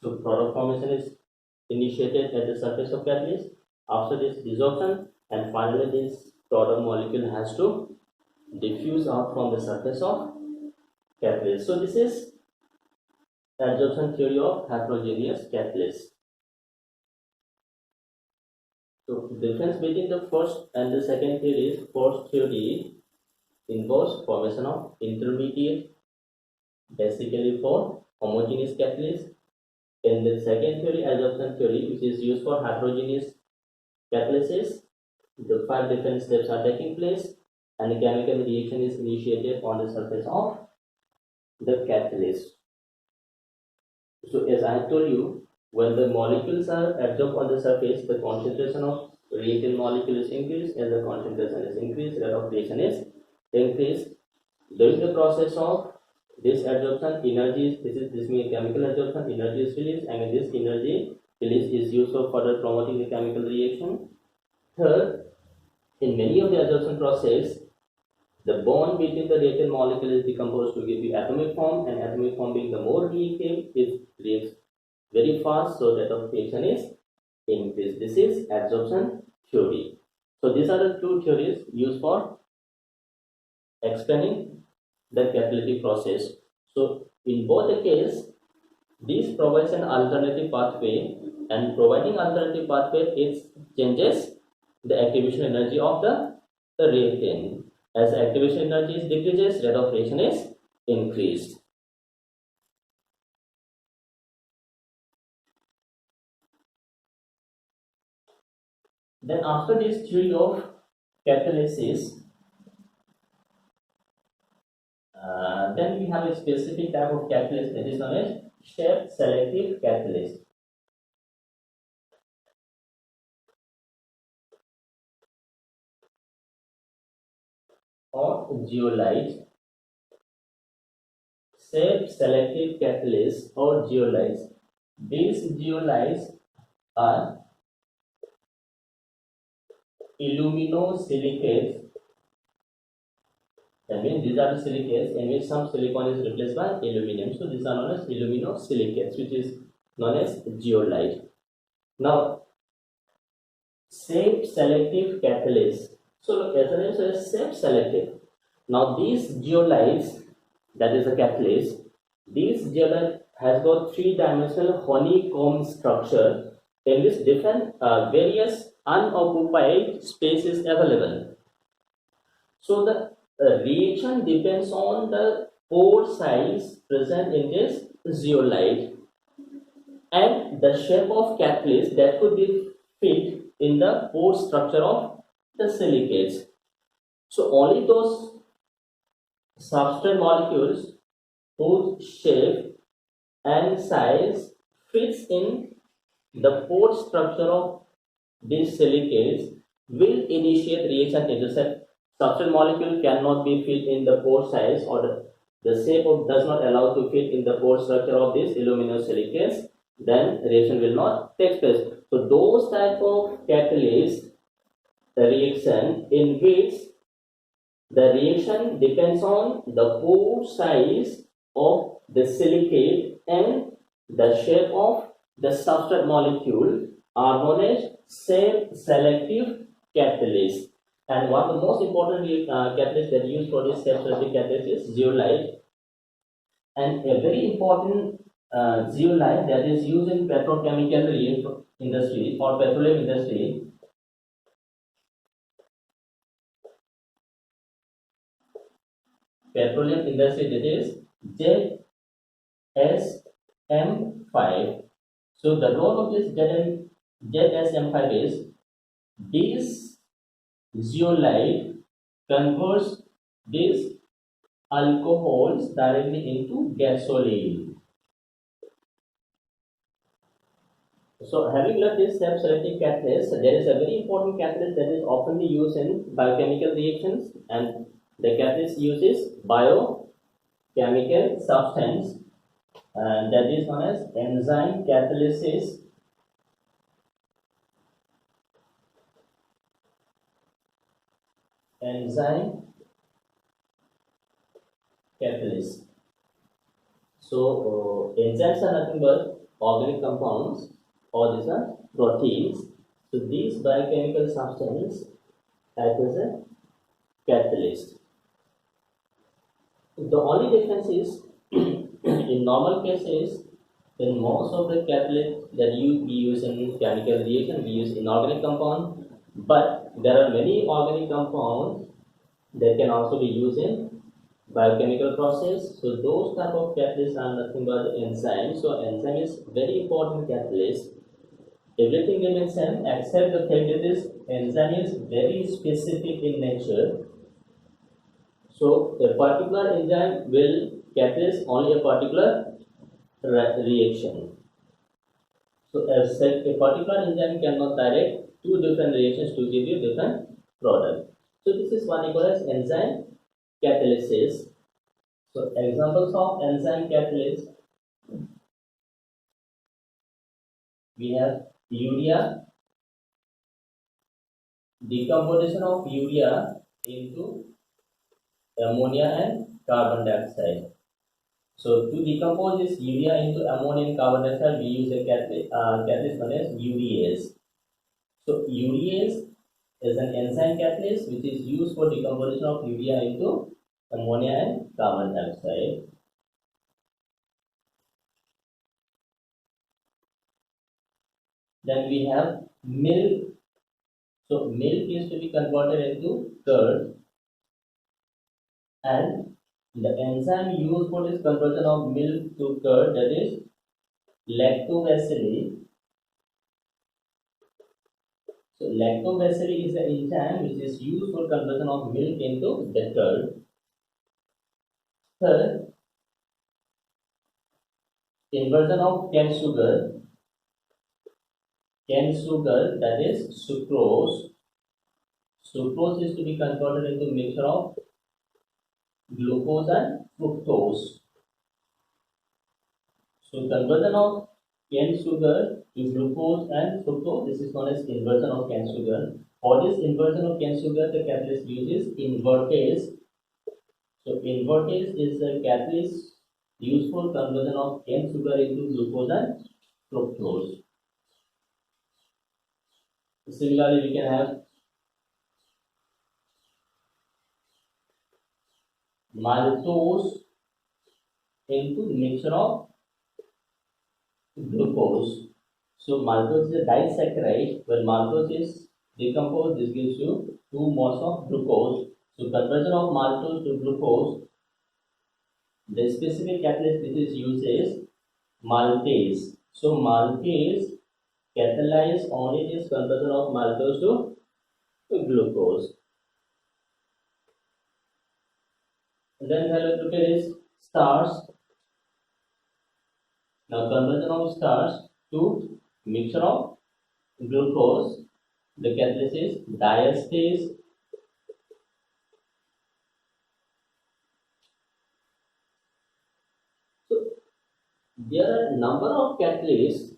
So product formation is initiated at the surface of catalyst. After this desorption, and finally this product molecule has to diffuse out from the surface of catalyst. So this is adsorption theory of heterogeneous catalyst. So the difference between the first and the second theory is, first theory involves formation of intermediate basically for homogeneous catalyst. In the second theory, adsorption theory, which is used for heterogeneous catalysis, the 5 different steps are taking place and a chemical reaction is initiated on the surface of the catalyst. So as I have told you, When the molecules are adsorbed on the surface, the concentration of reactant molecule is increased. As the concentration is increased, rate of reaction is increased. During the process of this adsorption, energy this means chemical adsorption, energy is released, and this energy release is used for further promoting the chemical reaction. Third, in many of the adsorption process, the bond between the reactant molecule is decomposed to give you atomic form, and atomic form being the more reactive, it reacts very fast, so rate of reaction is increased. This is adsorption theory. So these are the two theories used for explaining the catalytic process. So in both the case, this provides an alternative pathway, and providing alternative pathway, it changes the activation energy of the reactant. As activation energy decreases, rate of reaction is increased. Then after this theory of catalysis, then we have a specific type of catalyst that is known as selective catalyst, or zeolite. Selective catalyst or zeolites. These zeolites are aluminosilicates. That means these are the silicates in which some silicon is replaced by aluminum. So these are known as aluminosilicates, which is known as zeolite. Now, selective catalyst. So look, as I said, selective. Now these zeolites, that is a catalyst, these zeolite has got three-dimensional honeycomb structure in which different various unoccupied space is available. So the reaction depends on the pore size present in this zeolite and the shape of catalyst that could be fit in the pore structure of the silicates. So only those substrate molecules whose shape and size fits in the pore structure of these silicates will initiate reaction intercept. Substrate molecule cannot be fit in the pore size, or the shape of does not allow to fit in the pore structure of these aluminosilicates, then reaction will not take place. So those type of catalyst, the reaction in which the reaction depends on the pore size of the silicate and the shape of the substrate molecule are known as selective catalyst. And one of the most important catalysts that used for this selective catalyst is zeolite. And a very important zeolite that is used in petrochemical industry or petroleum industry, that is ZSM5. So the role of this ZSM5 is this zeolite converts these alcohols directly into gasoline. So having learned this selective catalyst, there is a very important catalyst that is often used in biochemical reactions, and the catalyst uses biochemical substance, and that is known as enzyme catalysis. Enzyme catalyst. So enzymes are nothing but organic compounds, or these are proteins. So these biochemical substances act as a catalyst. The only difference is in normal cases, in most of the catalysts that we use in chemical reaction, we use inorganic compound, but there are many organic compounds that can also be used in biochemical process. So those type of catalysts are nothing but enzymes. So enzyme is very important catalyst. Everything remains same except the fact that this enzyme is very specific in nature. So a particular enzyme will catalyze only a particular reaction. So as said, a particular enzyme cannot direct two different reactions to give you different product. So this is one equal as enzyme catalysis. So examples of enzyme catalyst, we have urea, decomposition of urea into ammonia and carbon dioxide. So to decompose this urea into ammonia and carbon dioxide, we use a catalyst known as urease. So urease is an enzyme catalyst which is used for decomposition of urea into ammonia and carbon dioxide. Then we have milk. So milk is to be converted into curd, and the enzyme used for this conversion of milk to curd, that is lactobacilli. So lactobacilli is the enzyme which is used for conversion of milk into the curd. Third, inversion of cane sugar. Cane sugar, that is sucrose. Sucrose is to be converted into mixture of glucose and fructose. So conversion of cane sugar to glucose and fructose, this is known as inversion of cane sugar. For this inversion of cane sugar, the catalyst uses invertase. So invertase is the catalyst used for conversion of cane sugar into glucose and fructose. Similarly, we can have maltose into mixture of glucose. So maltose is a disaccharide. When maltose is decomposed, this gives you 2 moles of glucose. So conversion of maltose to glucose, the specific catalyst which is used is maltase. So maltase catalyze only this conversion of maltose to glucose. And then we have to look at is starch. Now conversion of starch to mixture of glucose, the catalyst is diastase. So there are a number of catalysts,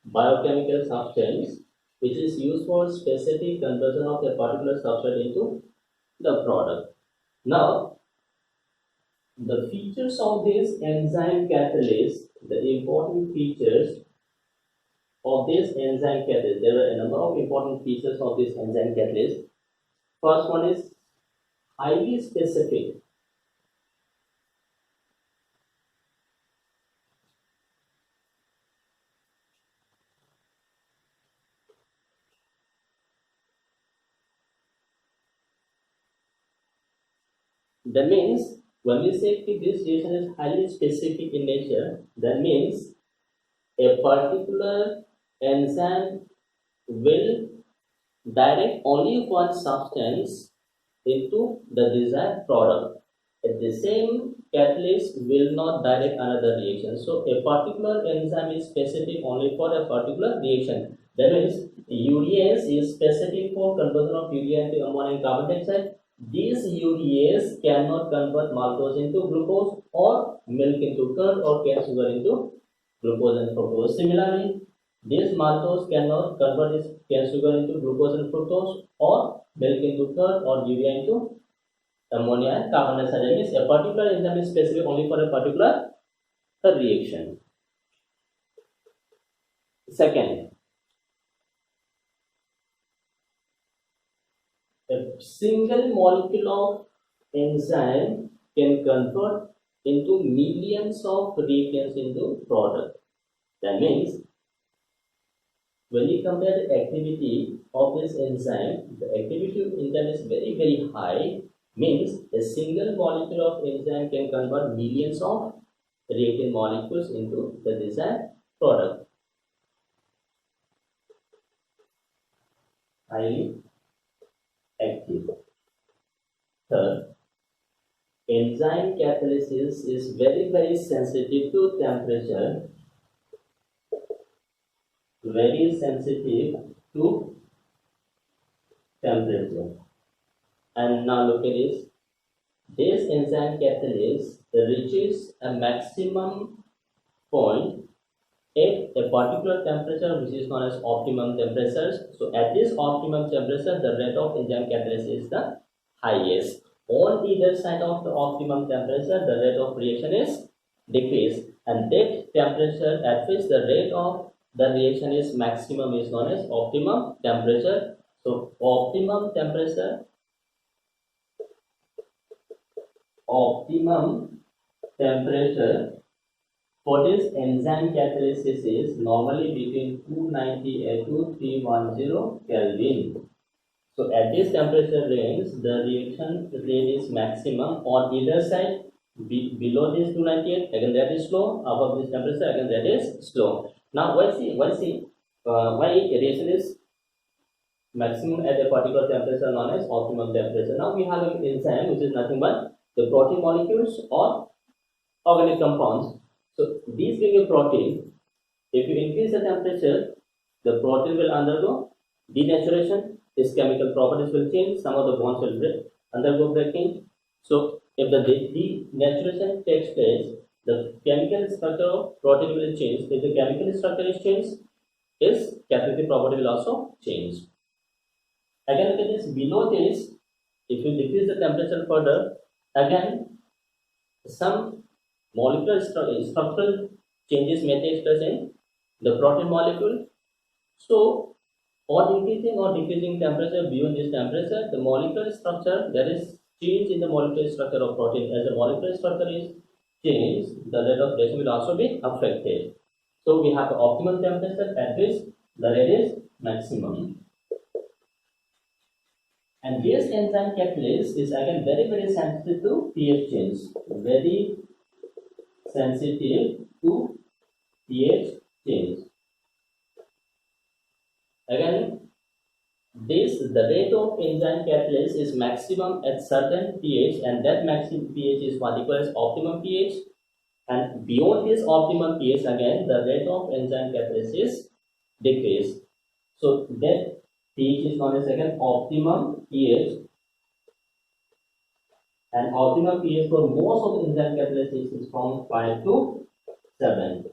biochemical substance, which is used for specific conversion of a particular substrate into the product. Now, the features of this enzyme catalyst, the important features of this enzyme catalyst, there are a number of important features of this enzyme catalyst. First one is highly specific. That means when we say this reaction is highly specific in nature, that means a particular enzyme will direct only one substance into the desired product. At the same catalyst will not direct another reaction. So a particular enzyme is specific only for a particular reaction. That means urease is specific for conversion of urea into ammonia and carbon dioxide. This urease cannot convert maltose into glucose or milk into curd or cane sugar into glucose and fructose. Similarly, this maltose cannot convert this cane sugar into glucose and fructose or milk into curd or urea into ammonia and carbon dioxide. That means a particular enzyme is specific only for a particular reaction. Second, a single molecule of enzyme can convert into millions of reactions into product. That means when you compare the activity of this enzyme, the activity of enzyme is very high. Means a single molecule of enzyme can convert millions of reactant molecules into the desired product. Highly active. Third, enzyme catalysis is very sensitive to temperature. very sensitive to temperature. And now look at this. This enzyme catalyst reaches a maximum point at a particular temperature, which is known as optimum temperatures. So at this optimum temperature, the rate of enzyme catalysis is the highest. On either side of the optimum temperature, the rate of reaction is decreased, and that temperature at which the rate of the reaction is maximum is known as optimum temperature. So optimum temperature for this enzyme catalysis is normally between 290 and 2310 Kelvin. So at this temperature range, the reaction rate is maximum on either side. Below this 298, again that is slow. Above this temperature, again that is slow. Now why reaction is maximum at a particular temperature known as optimum temperature. Now we have an enzyme which is nothing but the protein molecules or organic compounds. So these being a protein, if you increase the temperature, the protein will undergo denaturation. Its chemical properties will change. Some of the bonds will undergo breaking. So if the denaturation takes place, the chemical structure of protein will change. If the chemical structure is changed, its catalytic property will also change. Again, look at this. Below this, if you decrease the temperature further, again some molecular structural changes may take place in the protein molecule. So on increasing or decreasing temperature beyond this temperature, the molecular structure, there is change in the molecular structure of protein. As the molecular structure is changed, the rate of reaction will also be affected. So we have the optimum temperature at which the rate is maximum. And this enzyme catalyst is again very sensitive to pH change. Very sensitive to pH change. Again, the rate of enzyme catalyst is maximum at certain pH, and that maximum pH is what equals optimum pH. And beyond this optimum pH, again the rate of enzyme catalyst is decreased. So that pH is known as again optimum pH, and optimum pH for most of the enzyme catalysis is from 5 to 7.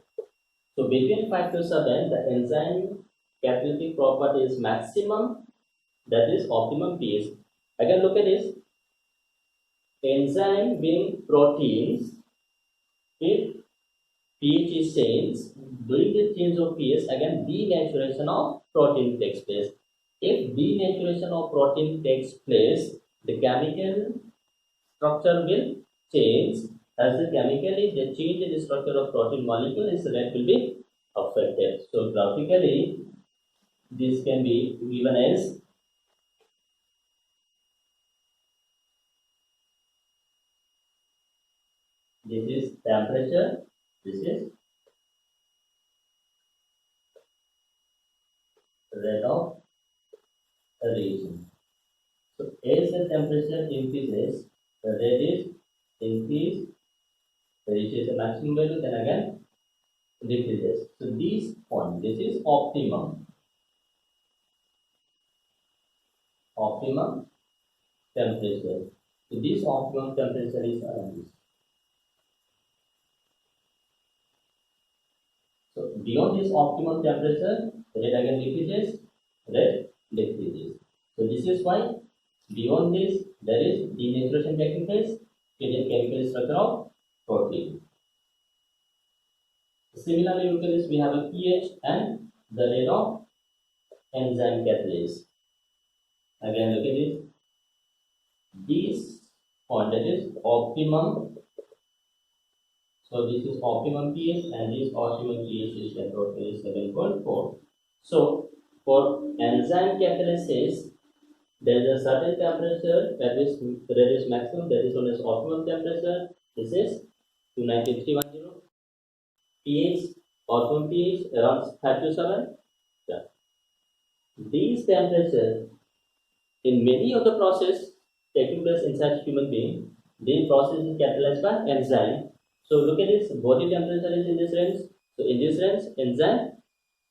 So between 5 to 7, the enzyme catalytic property is maximum, that is optimum pH. Again look at this. Enzyme being proteins, if pH is changed, during the change of pH, again denaturation of protein takes place. If denaturation of protein takes place, the chemical structure will change. As the chemically the change in the structure of protein molecule, its rate will be affected. So graphically, this can be given as this is temperature, this is rate of reaction. So as the temperature increases, the rate is increased, reaches a maximum value, then again decreases. So this point, this is optimum temperature. So this optimum temperature is around this. So beyond this optimum temperature, rate again decreases, rate decreases. So this is why beyond this there is denaturation taking place in the chemical structure of protein. Similarly, look at this, we have a pH and the rate of enzyme catalysis. Again look at this. This point, that is optimum. So this is optimum pH, and this optimum pH is 7.4. So for enzyme catalysis, there is a certain temperature that is maximum, that is known as optimum temperature. This is 29310. pH, optimum pH around 5 to 7. Yeah. These temperatures in many of the process taking place inside human being, the process is catalyzed by enzyme. So look at this, body temperature is in this range. So in this range, enzyme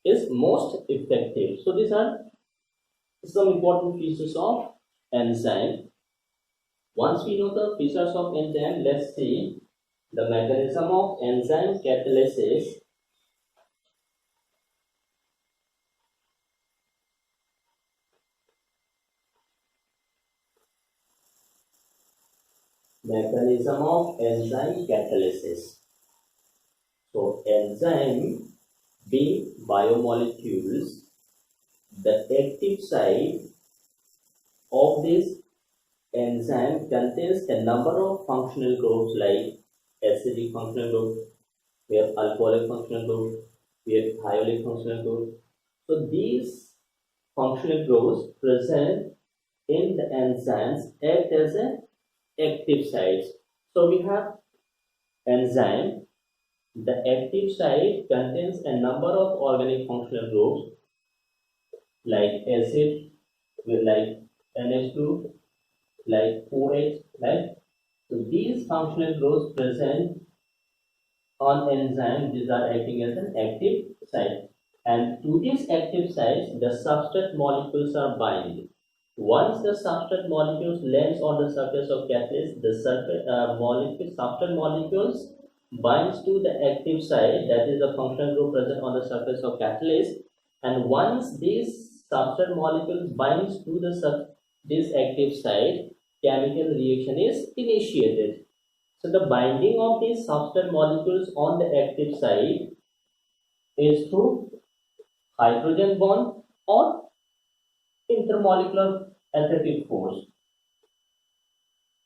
is most effective. So these are some important features of enzyme. Once we know the features of enzyme, let's see the mechanism of enzyme catalysis. Mechanism of enzyme catalysis. So enzyme being biomolecules, the active site of this enzyme contains a number of functional groups like acidic functional group, we have alcoholic functional group, we have thiolic functional group. So these functional groups present in the enzymes act as an active sites. So we have enzyme. The active site contains a number of organic functional groups like acid, like NH2, like OH, right? So these functional groups present on enzyme, these are acting as an active site. And to these active sites, the substrate molecules are bind. Once the substrate molecules lands on the surface of catalyst, the substrate molecules binds to the active site, that is the functional group present on the surface of catalyst. And once these substrate molecules binds to this active site, chemical reaction is initiated. So the binding of these substrate molecules on the active site is through hydrogen bond or intermolecular attractive force.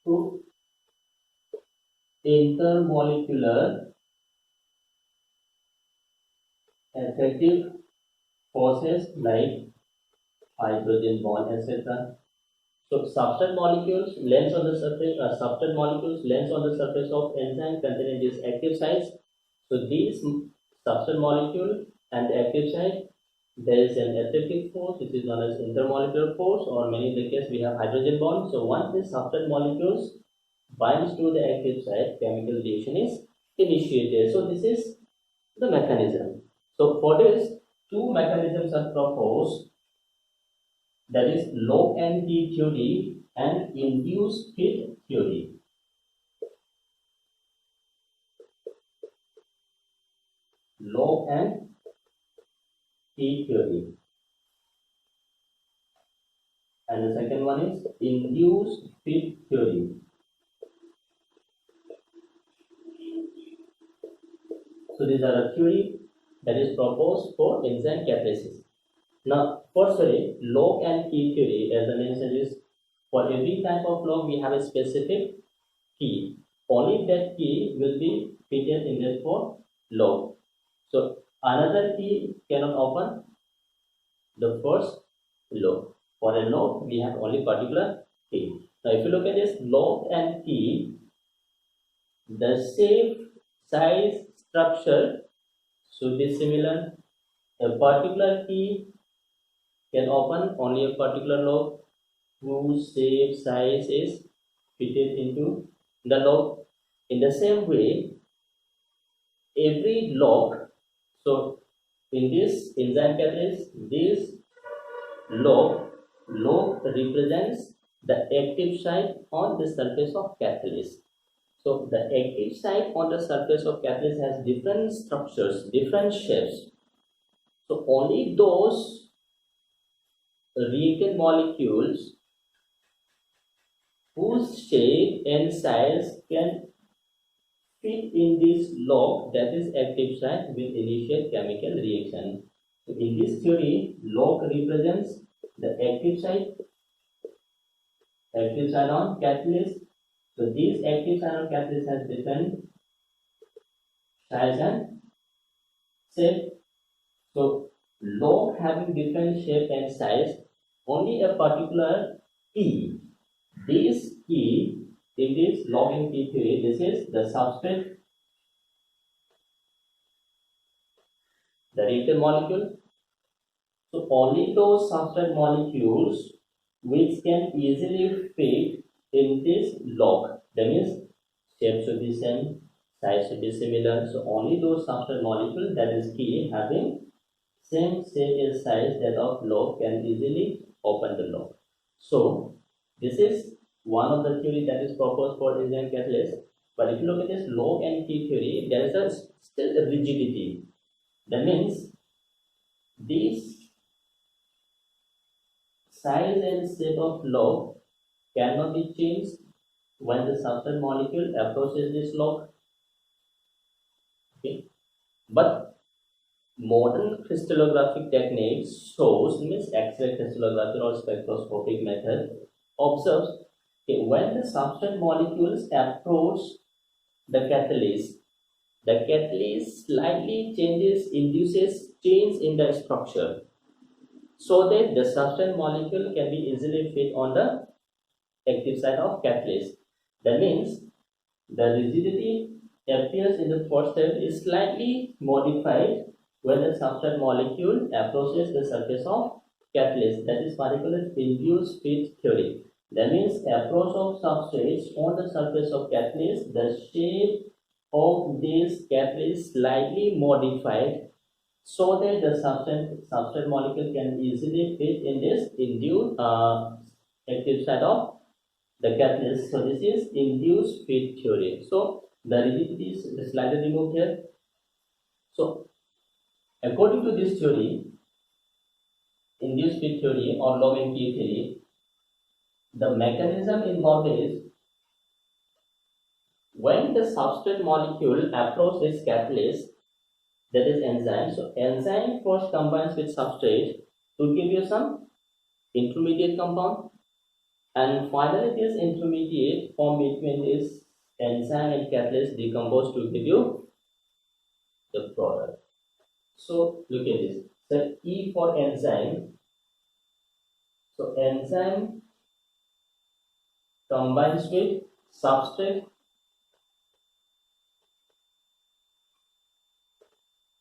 Through intermolecular attractive forces like hydrogen bond, etc. So substrate molecules lands on the surface. Substrate molecules lands on the surface of enzyme containing these active sites. So these substrate molecule and the active site, there is an attractive force which is known as intermolecular force, or many in the case we have hydrogen bond. So once these substrate molecules binds to the active site, chemical reaction is initiated. So this is the mechanism. So for this, two mechanisms are proposed, that is lock and key theory and induced fit theory. Lock and key theory. And the second one is induced fit theory. So these are a theory that is proposed for enzyme catalysis. Now, firstly, lock and key theory, as the name suggests, for every type of lock we have a specific key. Only that key will be fitted in this for lock. So another key cannot open the first lock. For a lock, we have only particular key. Now, if you look at this lock and key, the shape, size, structure should be similar. A particular key can open only a particular lock whose shape, size is fitted into the lock. In the same way, every lock, so in this enzyme catalyst, this lock represents the active site on the surface of catalyst. So the active site on the surface of catalyst has different structures, different shapes. So only those reactant molecules whose shape and size can fit in this lock, that is active site, will initiate chemical reaction. So in this theory, lock represents the active site on catalyst. So this active site on catalyst has different size and shape. So lock having different shape and size, only a particular key. This key in this lock and key theory, this is the substrate, the reactant molecule. So only those substrate molecules which can easily fit in this lock, that means shape should be same, size should be similar. So only those substrate molecules, that is key, having same shape is size that of log can easily open the log. So this is one of the theory that is proposed for enzyme catalyst. But if you look at this log and key theory, there is a still a rigidity. That means this size and shape of log cannot be changed when the substrate molecule approaches this log. Okay, but modern crystallographic techniques shows, means X-ray crystallography or spectroscopic method, observes when the substrate molecules approach the catalyst slightly induces change in the structure, so that the substrate molecule can be easily fit on the active side of catalyst. That means the rigidity appears in the first step is slightly modified when the substrate molecule approaches the surface of catalyst. That is particularly induced fit theory. That means approach of substrates on the surface of catalyst, the shape of this catalyst slightly modified so that the substrate molecule can easily fit in this induced active side of the catalyst. So this is induced fit theory. So the rigidity is slightly removed here. So according to this theory, induced fit theory or log and key theory, the mechanism involved is when the substrate molecule approaches this catalyst, that is enzyme. So enzyme first combines with substrate to give you some intermediate compound, and finally this intermediate form between this enzyme and catalyst decompose to give you the product. So look at this. So E for enzyme. So enzyme combines with substrate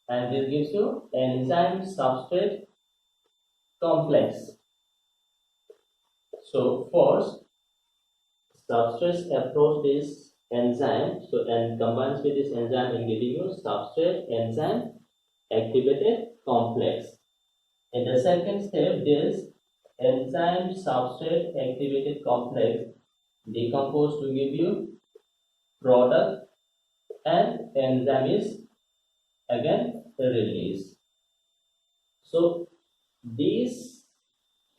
and this gives you enzyme substrate complex. So first substrates approach this enzyme, so and combines with this enzyme and giving you substrate enzyme activated complex. In the second step, this enzyme substrate activated complex decompose to give you product, and enzyme is again released. So this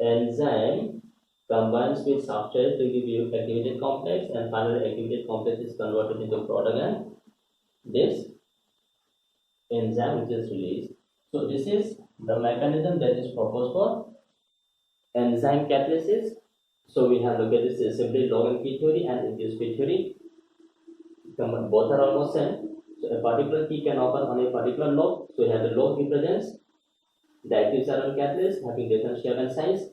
enzyme combines with substrate to give you activated complex, and finally activated complex is converted into product and this enzyme which is released. So this is the mechanism that is proposed for enzyme catalysis. So we have looked at this simply log and key theory and induced fit theory. Both are almost same. So a particular key can open on a particular log. So we have the log represents the active side of catalyst having different shape and size.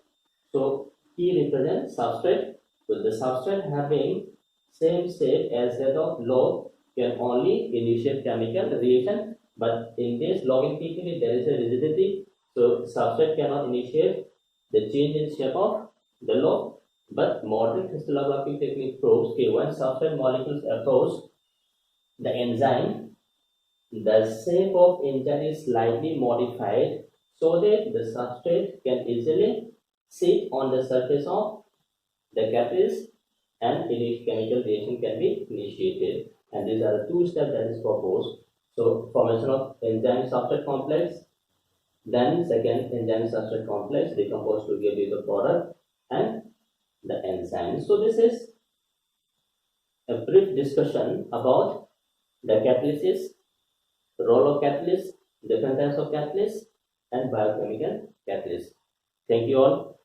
So key represents substrate. So the substrate having same shape as that of log can only initiate chemical reaction. But in this log and key theory, there is a rigidity. So substrate cannot initiate the change in shape of the log. But modern crystallographic technique proves that when substrate molecules approach the enzyme, the shape of enzyme is slightly modified so that the substrate can easily sit on the surface of the catalyst and chemical reaction can be initiated. And these are the two steps that is proposed. So formation of enzyme substrate complex, then second enzyme substrate complex decompose to give you the product and the enzyme. So this is a brief discussion about the catalysis, role of catalyst, different types of catalyst, and biochemical catalyst. Thank you all.